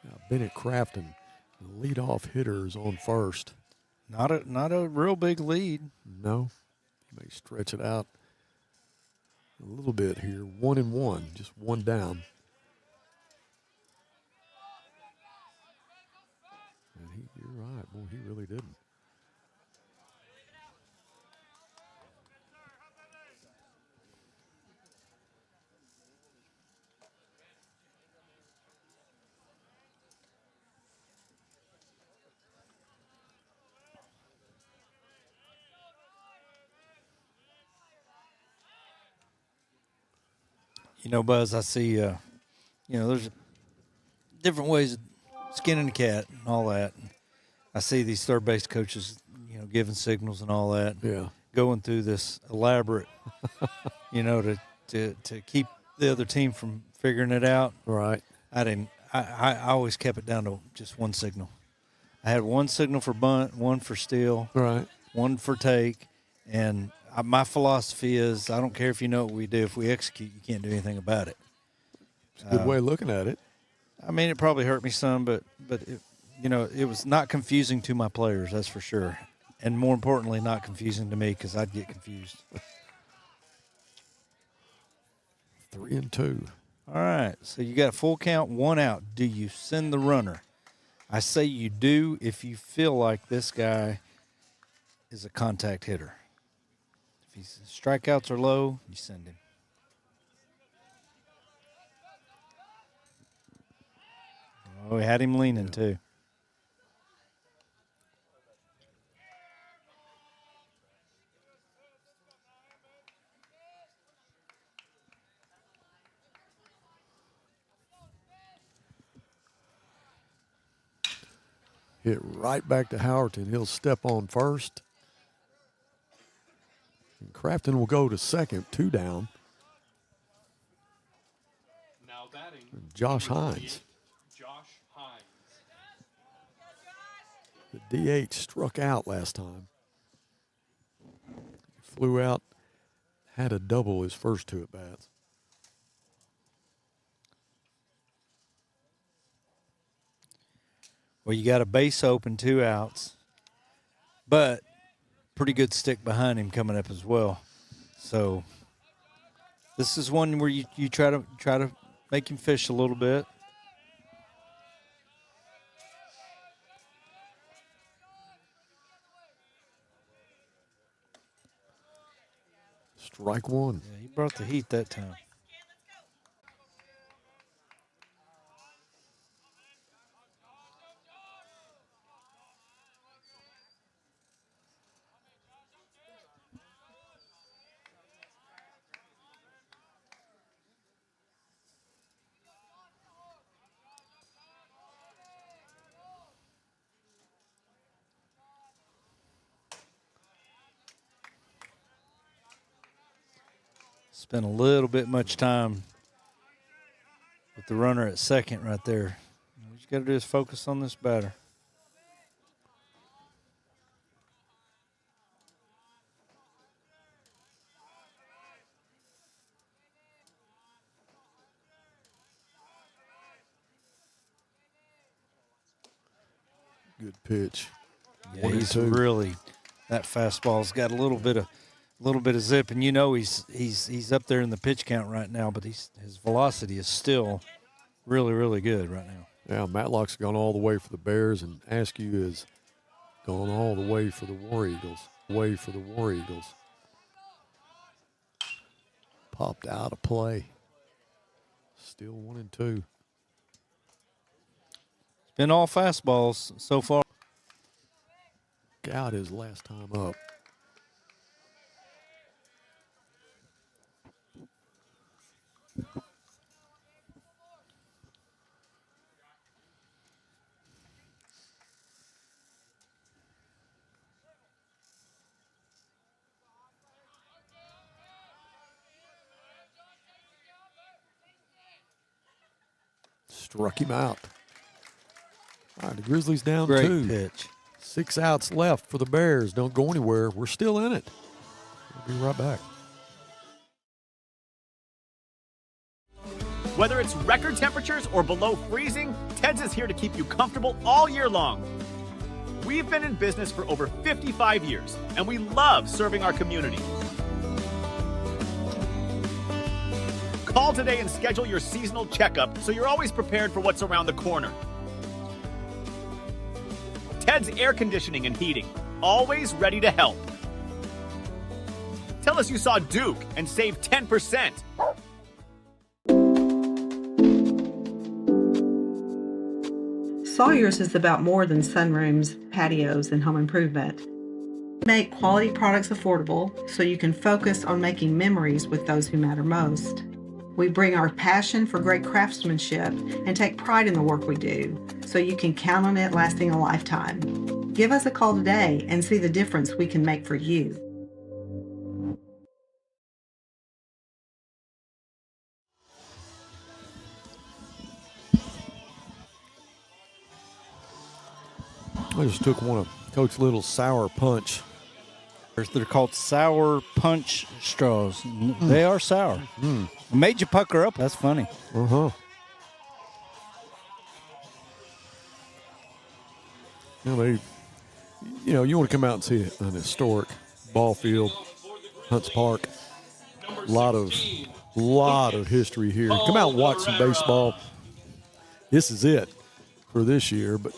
Now Bennett Crafton, the leadoff hitter, is on first. Not a real big lead. No, he may stretch it out a little bit here. 1-1, just one down. And you're right, boy, he really didn't. You know, Buzz, I see, you know, there's different ways of skinning a cat and all that. I see these third base coaches, you know, giving signals and all that. Yeah. Going through this elaborate, you know, to keep the other team from figuring it out. Right. I always kept it down to just one signal. I had one signal for bunt, one for steal, right, one for take, and my philosophy is I don't care if you know what we do. If we execute, you can't do anything about it. It's a good way of looking at it. I mean, it probably hurt me some, but it, you know, it was not confusing to my players, that's for sure. And more importantly, not confusing to me because I'd get confused. 3-2. All right, so you got a full count, one out. Do you send the runner? I say you do if you feel like this guy is a contact hitter. If his strikeouts are low, you send him. Oh, we had him leaning too. Hit right back to Howerton. He'll step on first. And Crafton will go to second, 2 down. Now batting, And Josh Hines. Josh Hines. The DH struck out last time. Flew out, had a double his first 2 at-bats. Well, you got a base open, 2 outs, but pretty good stick behind him coming up as well. So this is one where you try to make him fish a little bit. Strike 1. Yeah, he brought the heat that time. Spent a little bit much time with the runner at second right there. What you got to do is focus on this batter. Good pitch. Yeah, he's really, that fastball's got a little bit of zip, and he's up there in the pitch count right now, but his velocity is still really, really good right now. Yeah, Matlock's gone all the way for the Bears, and Askew has gone all the way for the War Eagles. Popped out of play. Still 1-2. It's been all fastballs so far. Out his last time up. Struck him out. All right, the Grizzlies down Great 2. pitch. 6 outs left for the Bears. Don't go anywhere. We're still in it. We'll be right back. Whether it's record temperatures or below freezing, Ted's is here to keep you comfortable all year long. We've been in business for over 55 years, and we love serving our community. Call today and schedule your seasonal checkup so you're always prepared for what's around the corner. Ted's Air Conditioning and Heating, always ready to help. Tell us you saw Duke and save 10%. Sawyer's is about more than sunrooms, patios, and home improvement. Make quality products affordable so you can focus on making memories with those who matter most. We bring our passion for great craftsmanship and take pride in the work we do, so you can count on it lasting a lifetime. Give us a call today and see the difference we can make for you. I just took one of Coach Little's sour punch. They're called sour punch straws. They are sour. It made you pucker up. That's funny. Uh-huh. You want to come out and see an historic ball field, Hunts Park. A lot of history here. Come out and watch some baseball. This is it for this year, but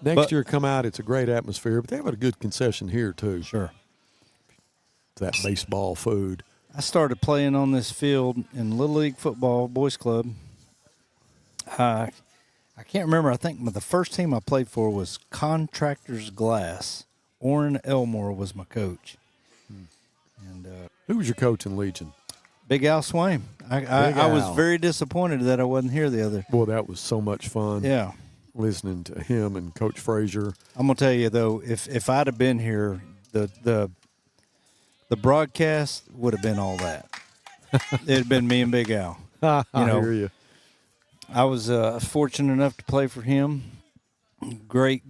next year come out, it's a great atmosphere, but they have a good concession here too. Sure. That baseball food. I started playing on this field in Little League football, boys club. I can't remember. I think the first team I played for was Contractors Glass. Orrin Elmore was my coach. And who was your coach in Legion? Big Al Swain. I was very disappointed that I wasn't here the other. Boy, that was so much fun. Yeah. Listening to him and Coach Frazier. I'm gonna tell you though, if I'd have been here, the broadcast would have been all that. It'd been me and Big Al. I hear you. I was fortunate enough to play for him. Great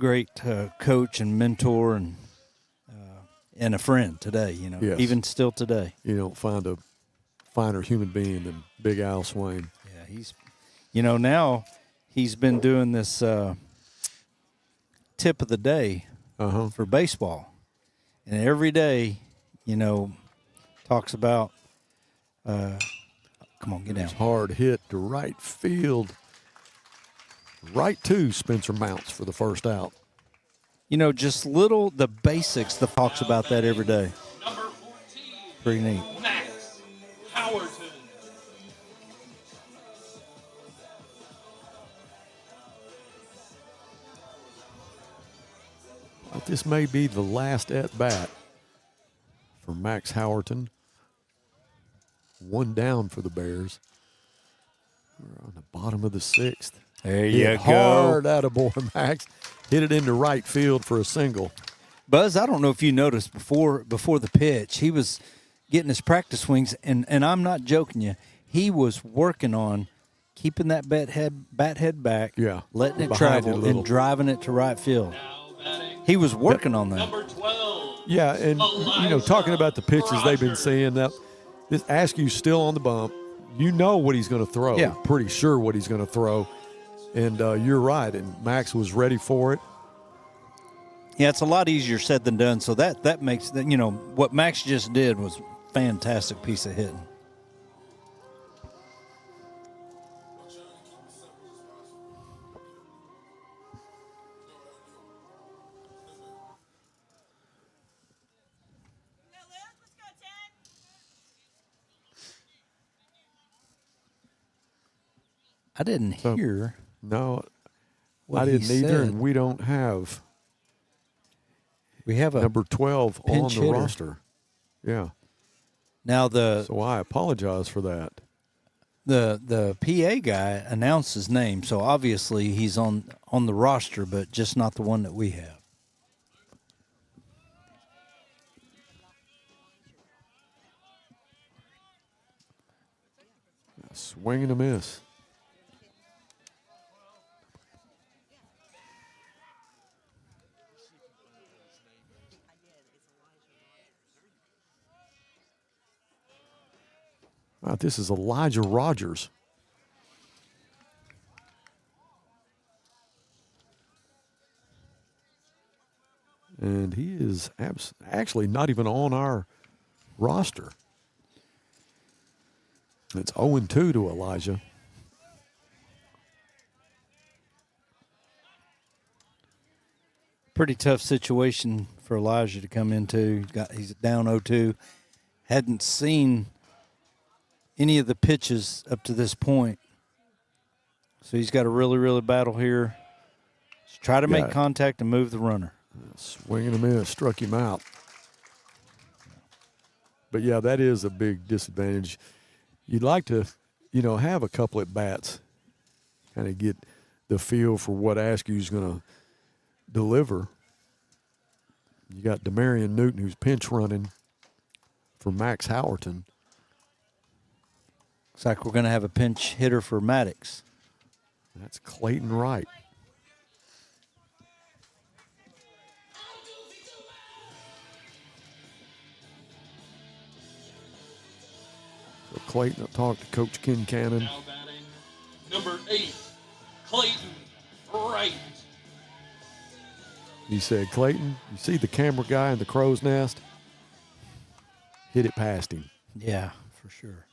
coach and mentor and a friend today. Yes. Even still today. You don't find a finer human being than Big Al Swain. Yeah, he's. Now he's been doing this tip of the day for baseball, and every day, talks about. Come on, get down. Hard hit to right field. Right to Spencer Mounts for the first out. Just the basics. The talks about that every day. Number 14. Pretty neat. Max Howerton. But this may be the last at bat for Max Howerton. One down for the Bears. We're on the bottom of the 6th. There you go. Hard attaboy, Max. Hit it into right field for a single. Buzz, I don't know if you noticed before the pitch, he was getting his practice swings, and I'm not joking you. He was working on keeping that bat head back, letting it travel, and driving it to right field. He was working on that. Number 12. Yeah, and talking about the pitches they've been seeing, that this Askew's still on the bump. You know what he's going to throw. Yeah. Pretty sure what he's going to throw. And you're right. And Max was ready for it. Yeah, it's a lot easier said than done. So that makes what Max just did was a fantastic piece of hitting. I didn't hear. No, what I didn't he either, said. and we don't have. We have a number 12 on pinch the hitter. roster. Yeah. Now so I apologize for that. The PA guy announced his name, so obviously he's on the roster, but just not the one that we have. Swing and a miss. This is Elijah Rogers. And he is actually not even on our roster. It's 0-2 to Elijah. Pretty tough situation for Elijah to come into. He's down 0-2. Hadn't seen any of the pitches up to this point. So he's got to really, really battle here. Just try to make contact and move the runner. Swing and a miss, struck him out. But, yeah, that is a big disadvantage. You'd like to, have a couple at bats, kind of get the feel for what Askew's going to deliver. You got Demarion Newton, who's pinch running for Max Howerton. Looks like we're going to have a pinch hitter for Maddox. That's Clayton Wright. So Clayton will talk to Coach Ken Cannon. Now batting, number 8, Clayton Wright. He said, Clayton, you see the camera guy in the crow's nest? Hit it past him. Yeah, for sure.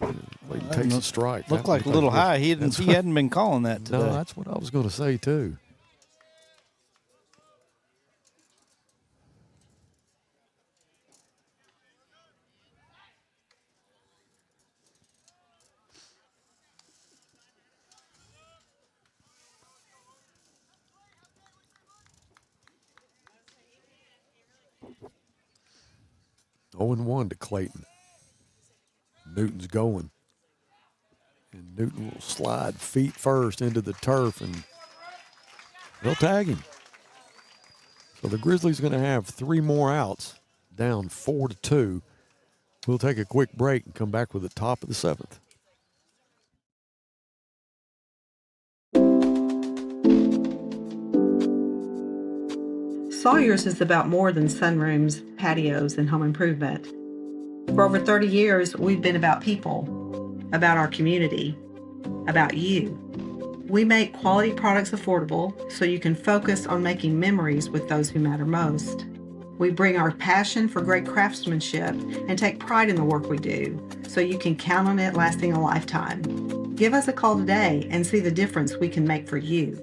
Clayton takes a strike. Looked like a little high. He hadn't been calling that today. No, that's what I was going to say, too. Oh, 0-1 to Clayton. Newton's going. And Newton will slide feet first into the turf, and they'll tag him. So the Grizzlies going to have 3 more outs, down 4-2. We'll take a quick break and come back with the top of the 7th. Sawyer's is about more than sunrooms, patios, and home improvement. For over 30 years, we've been about people, about our community, about you. We make quality products affordable so you can focus on making memories with those who matter most. We bring our passion for great craftsmanship and take pride in the work we do so you can count on it lasting a lifetime. Give us a call today and see the difference we can make for you.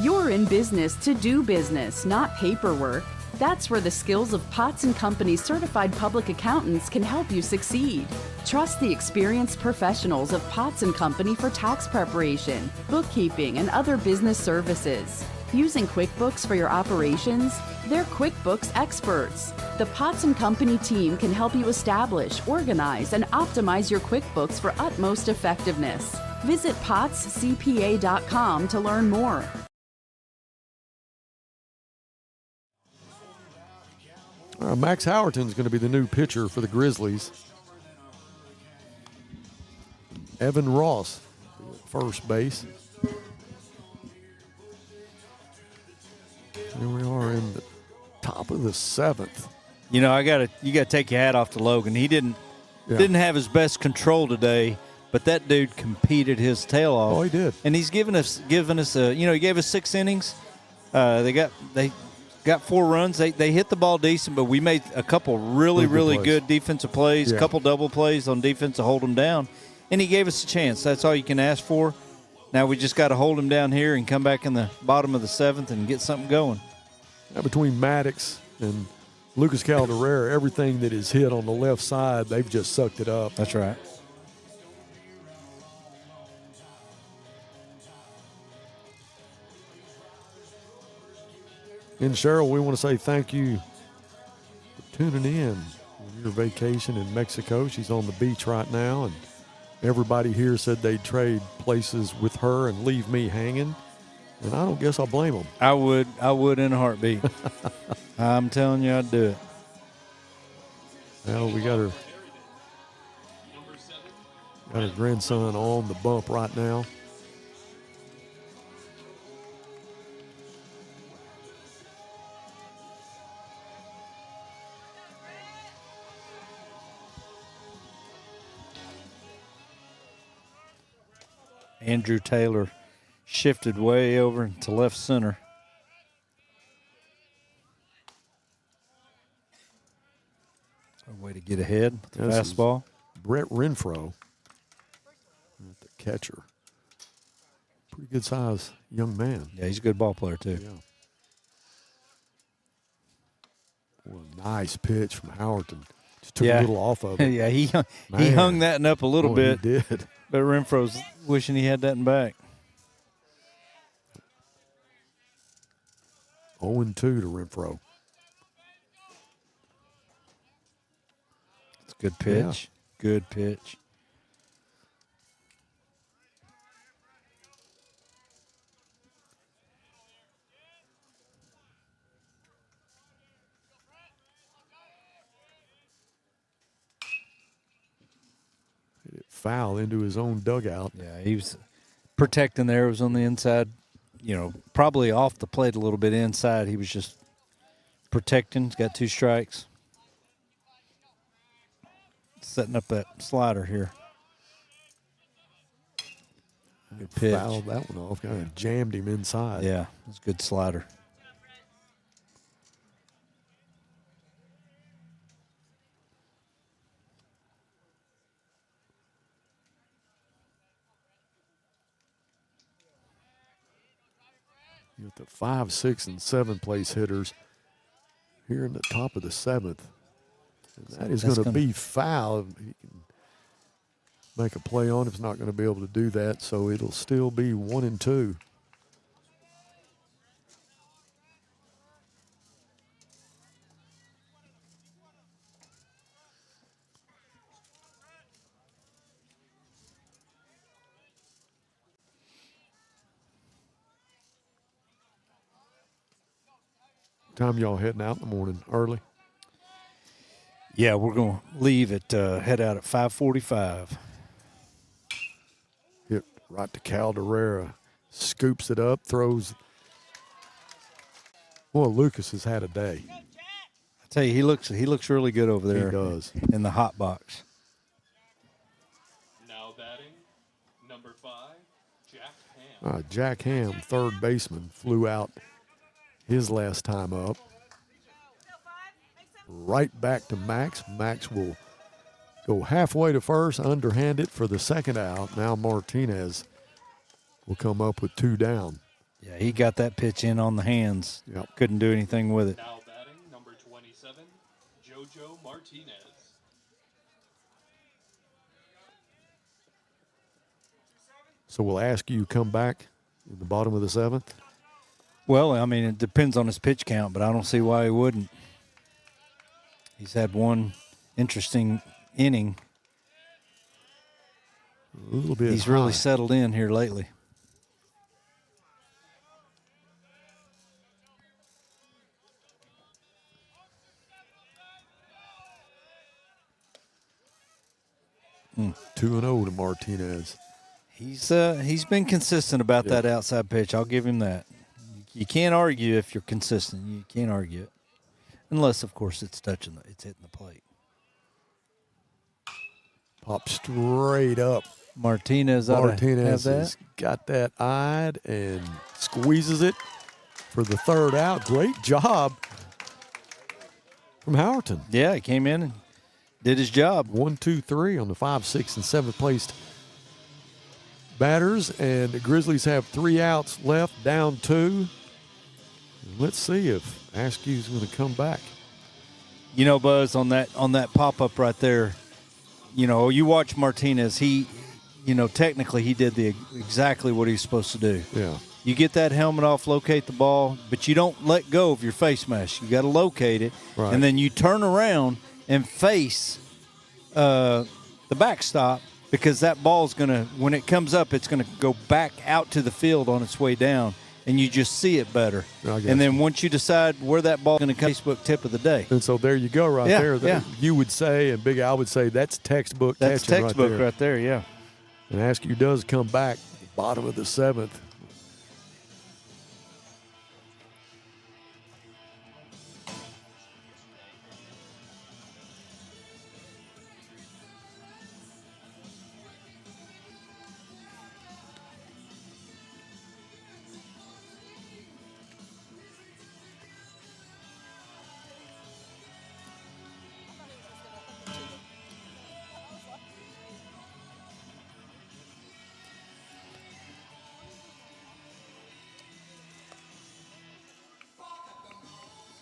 You're in business to do business, not paperwork. That's where the skills of Potts & Company certified public accountants can help you succeed. Trust the experienced professionals of Potts & Company for tax preparation, bookkeeping, and other business services. Using QuickBooks for your operations? They're QuickBooks experts. The Potts & Company team can help you establish, organize, and optimize your QuickBooks for utmost effectiveness. Visit pottscpa.com to learn more. Max Howerton's going to be the new pitcher for the Grizzlies. Evan Ross, first base. Here we are in the top of the 7th. You gotta take your hat off to Logan. He didn't have his best control today, but that dude competed his tail off. Oh, he did. And he's given us he gave us 6 innings. They got 4 runs. They hit the ball decent, but we made a couple really good defensive plays, a couple double plays on defense to hold them down. And he gave us a chance. That's all you can ask for. Now we just got to hold him down here and come back in the bottom of the 7th and get something going. Now, between Maddox and Lucas Calderera, everything that is hit on the left side, they've just sucked it up. That's right. And Cheryl, we want to say thank you for tuning in on your vacation in Mexico. She's on the beach right now, and everybody here said they'd trade places with her and leave me hanging, and I don't guess I'll blame them. I would in a heartbeat. I'm telling you, I'd do it. Well, we got her grandson on the bump right now. Andrew Taylor shifted way over to left center. A way to get ahead with the fastball. Brett Renfro, the catcher. Pretty good size young man. Yeah, he's a good ball player too. Yeah. Well, a nice pitch from Howerton. Just took a little off of it. Yeah, he hung that one up a little bit. He did. But Renfro's wishing he had that in back. 0-2 to Renfro. It's a good pitch. Yeah. Good pitch. Foul into his own dugout. Yeah, he was protecting there. It was on the inside, probably off the plate a little bit inside. He was just protecting. He's got 2 strikes. Setting up that slider here. Good pitch. Fouled that one off. Kind of jammed him inside. Yeah, it's a good slider. With the 5, 6, and 7 place hitters here in the top of the 7th. And that is going to be foul. He can make a play on it. It's not going to be able to do that, so it'll still be 1-2. Time y'all heading out in the morning? Early? Yeah, we're going to leave head out at 5:45. Hit right to Calderera. Scoops it up, throws. Well, Lucas has had a day. I tell you, he looks really good over there. He does. In the hot box. Now batting, number 5, Jack Ham. Jack Ham, third baseman, flew out his last time up. Right back to Max. Max will go halfway to first, underhand it for the second out. Now Martinez will come up with 2 down. Yeah, he got that pitch in on the hands. Yep. Couldn't do anything with it. Now batting, number 27, JoJo Martinez. So we'll ask you come back in the bottom of the 7th. Well, I mean, it depends on his pitch count, but I don't see why he wouldn't. He's had one interesting inning. A little bit. He's really settled in here lately. Mm. 2-0 to Martinez. He's been consistent about that outside pitch. I'll give him that. You can't argue if you're consistent. You can't argue it. Unless, of course, it's hitting the plate. Pop straight up Martinez ought to have that. Has got that eyed and squeezes it for the third out. Great job from Howerton. Yeah, he came in and did his job. 1, 2, 3 on the 5, 6, and 7th placed batters, and the Grizzlies have 3 outs left, down 2. Let's see if Askew's going to come back. You know, Buzz, on that pop-up right there, you know, you watch Martinez, he, you know, technically he did exactly what he's supposed to do. Yeah. You get that helmet off, locate the ball, but you don't let go of your face mask. You got to locate it, right. And then you turn around and face the backstop, because that ball's going to, when it comes up, it's going to go back out to the field on its way down, and you just see it better. And then once you decide where that ball's going to come, Facebook tip of the day. And so there you go right there. Yeah. You would say, and Big Al would say, that's textbook That's catching textbook right there, yeah. And Askew does come back, bottom of the 7th.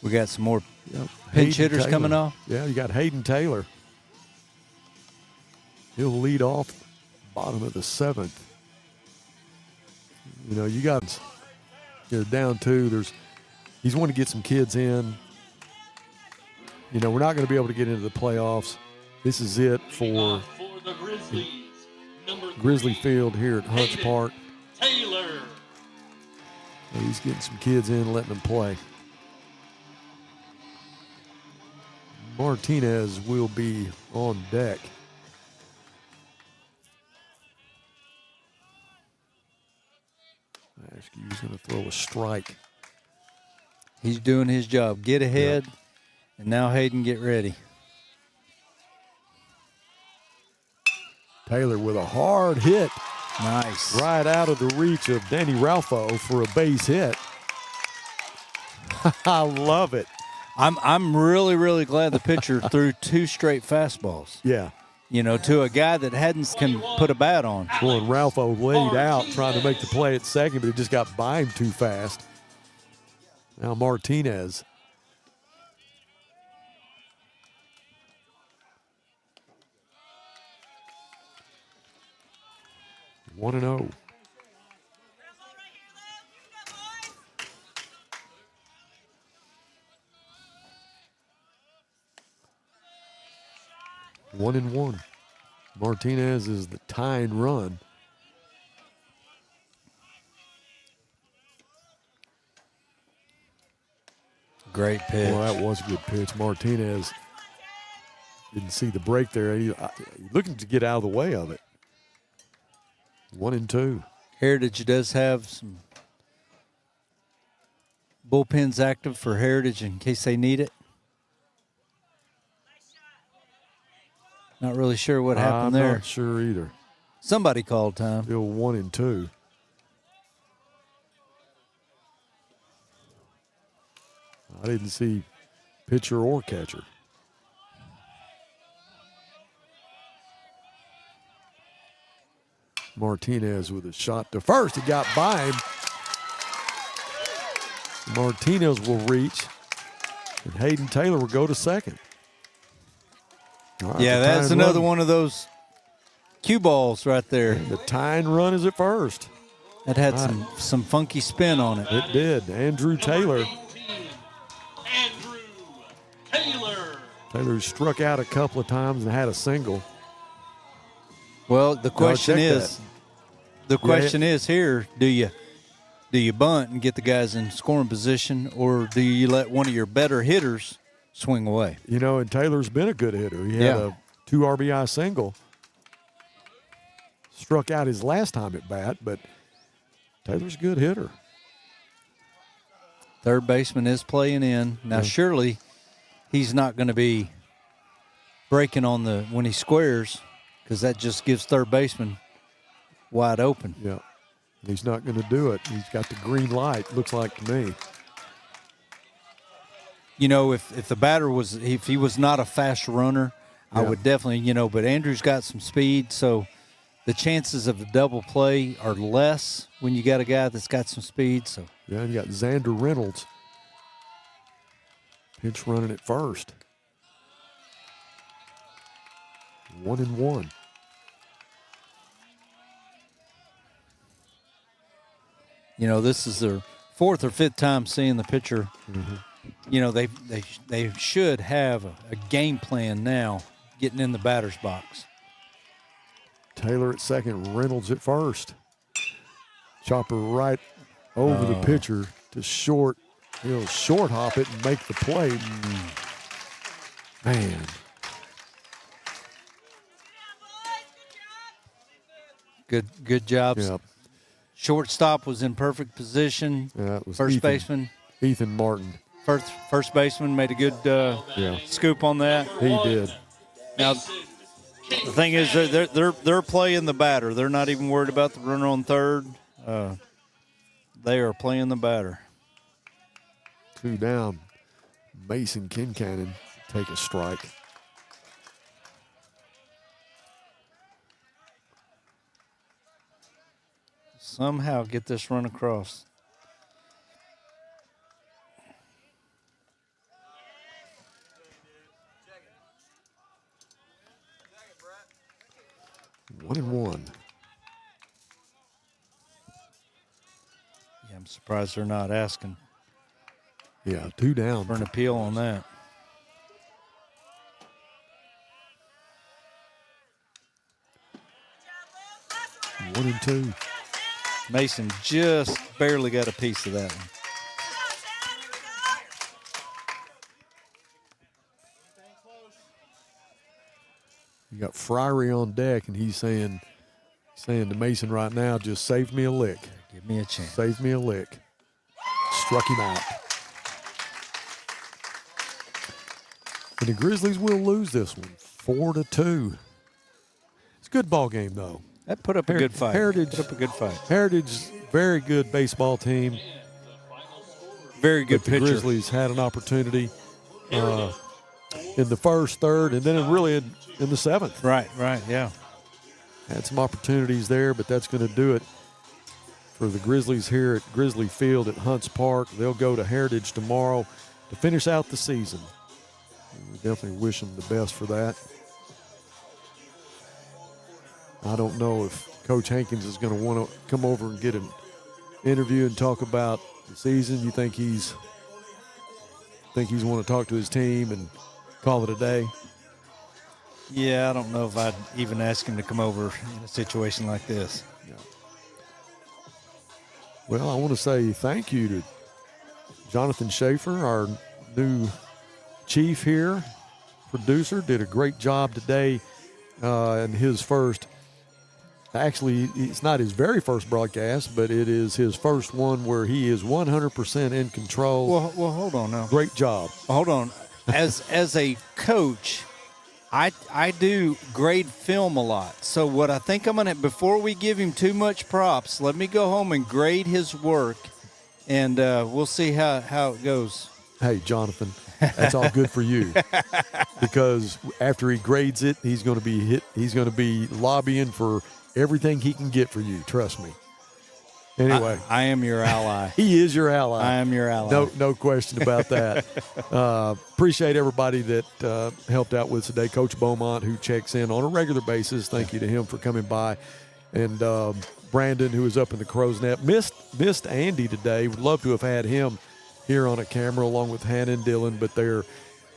We got some more pinch Hayden hitters Taylor. coming off. Yeah, you got Hayden Taylor. He'll lead off bottom of the 7th. You know, you got down 2. He's wanting to get some kids in. You know, we're not going to be able to get into the playoffs. This is it for the Grizzlies, Grizzly Field here at Hunts Park. Taylor. And he's getting some kids in, letting them play. Martinez will be on deck. Askew's going to throw a strike. He's doing his job. Get ahead, and now Hayden, get ready. Taylor with a hard hit. Nice. Right out of the reach of Danny Ralpho for a base hit. I love it. I'm really, really glad the pitcher threw 2 straight fastballs. Yeah. You know, to a guy that can put a bat on. Well, and Ralpho laid out trying to make the play at second, but he just got by him too fast. Now Martinez. One and 0. One and 1. Martinez is the tying run. Great pitch. Well, that was a good pitch. Martinez didn't see the break there. He looking to get out of the way of it. 1 and 2. Heritage does have some bullpens active for Heritage in case they need it. Not really sure what happened there. I'm not sure either. Somebody called time. Still 1 and 2. I didn't see pitcher or catcher. Martinez with a shot to first. He got by him. Martinez will reach, and Hayden Taylor will go to second. Right, yeah, that's another one of those cue balls right there. The tying run is at first. That had some funky spin on it. It did. Andrew Taylor. Taylor struck out a couple of times and had a single. Well, the question is here, do you bunt and get the guys in scoring position, or do you let one of your better hitters swing away? You know, and Taylor's been a good hitter. He had a 2 RBI single. Struck out his last time at bat, but Taylor's a good hitter. Third baseman is playing in. Now, surely he's not going to be breaking on when he squares, because that just gives third baseman wide open. Yeah. He's not going to do it. He's got the green light, looks like to me. You know, if the batter if he was not a fast runner, I would definitely, but Andrew's got some speed, so the chances of a double play are less when you got a guy that's got some speed. So yeah, you got Xander Reynolds. Pinch running at first. 1-1. This is their fourth or fifth time seeing the pitcher. They should have a game plan now getting in the batter's box. Taylor at second, Reynolds at first. Chopper right over the pitcher to short. He'll short hop it and make the play. Man. Good job. Yep. Shortstop was in perfect position. Yeah, it was First baseman. Ethan Martin. First baseman made a good scoop on that. He did. Now, the thing is, they're playing the batter. They're not even worried about the runner on third. They are playing the batter. 2 down. Mason Kincannon take a strike. Somehow get this run across. One and one. Yeah, I'm surprised they're not asking. Yeah, 2 down. For an appeal on that. One and two. Mason just barely got a piece of that one. You got Fryery on deck, and he's saying to Mason right now, just save me a lick. Give me a chance. Save me a lick. Struck him out. And the Grizzlies will lose this one, 4-2. It's a good ball game, though. That put up a good fight. Heritage, put up a good fight. Heritage, very good baseball team. Very good the pitcher. Grizzlies had an opportunity in the first, third, and then really in the seventh. Right, yeah. Had some opportunities there, but that's going to do it for the Grizzlies here at Grizzly Field at Hunts Park. They'll go to Heritage tomorrow to finish out the season. We definitely wish them the best for that. I don't know if Coach Hankins is going to want to come over and get an interview and talk about the season. You think he's want to talk to his team and call it a day? Yeah, I don't know if I'd even ask him to come over in a situation like this. Yeah. Well, I want to say thank you to Jonathan Schaefer, our new chief here, producer. Did a great job today in his first. Actually, it's not his very first broadcast, but it is his first one where he is 100% in control. Well, hold on now. Great job. Hold on. As a coach, I do grade film a lot. So what I think I'm going to, before we give him too much props, let me go home and grade his work, and we'll see how it goes. Hey, Jonathan, that's all good for you. Because after he grades it, he's going to be lobbying for everything he can get for you. Trust me. Anyway, I am your ally. He is your ally. I am your ally. No question about that. Appreciate everybody that helped out with today. Coach Beaumont, who checks in on a regular basis. Thank you to him for coming by. And Brandon, who is up in the crow's net. Missed Andy today. Would love to have had him here on a camera along with Hannah and Dylan, but they're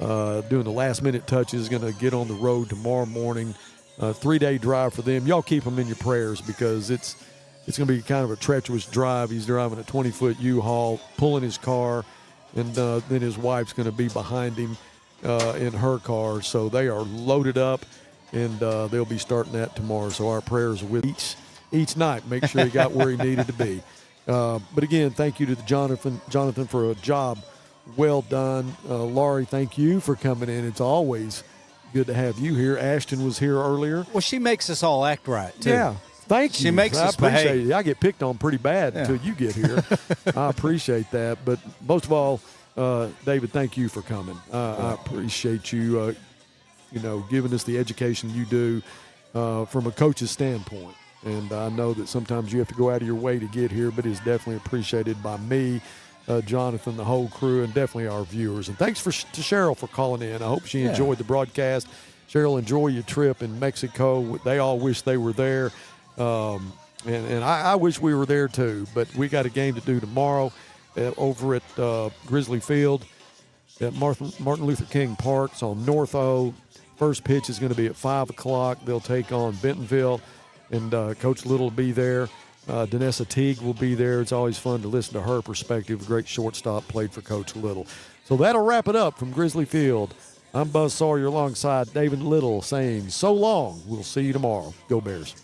doing the last-minute touches. Going to get on the road tomorrow morning. 3-day drive for them. Y'all keep them in your prayers because it's going to be kind of a treacherous drive. He's driving a 20-foot U-Haul, pulling his car, and then his wife's going to be behind him in her car. So they are loaded up, and they'll be starting that tomorrow. So our prayers are with each night. Make sure he got where he needed to be. But again, thank you to Jonathan for a job well done. Laurie, thank you for coming in. It's always good to have you here. Ashton was here earlier. Well, she makes us all act right, too. Yeah. Thank you. She makes I us appreciate behave. it. I get picked on pretty bad until you get here. I appreciate that. But most of all, David, thank you for coming. I appreciate you, giving us the education you do from a coach's standpoint. And I know that sometimes you have to go out of your way to get here, but it's definitely appreciated by me, Jonathan, the whole crew, and definitely our viewers. And thanks to Cheryl for calling in. I hope she enjoyed the broadcast. Cheryl, enjoy your trip in Mexico. They all wish they were there. And I wish we were there too, but we got a game to do tomorrow over at Grizzly Field at Martin Luther King Park. It's on North O. First pitch is going to be at 5 o'clock. They'll take on Bentonville, and Coach Little will be there. Danessa Teague will be there. It's always fun to listen to her perspective. Great shortstop, played for Coach Little. So that'll wrap it up from Grizzly Field. I'm Buzz Sawyer alongside David Little saying so long. We'll see you tomorrow. Go Bears.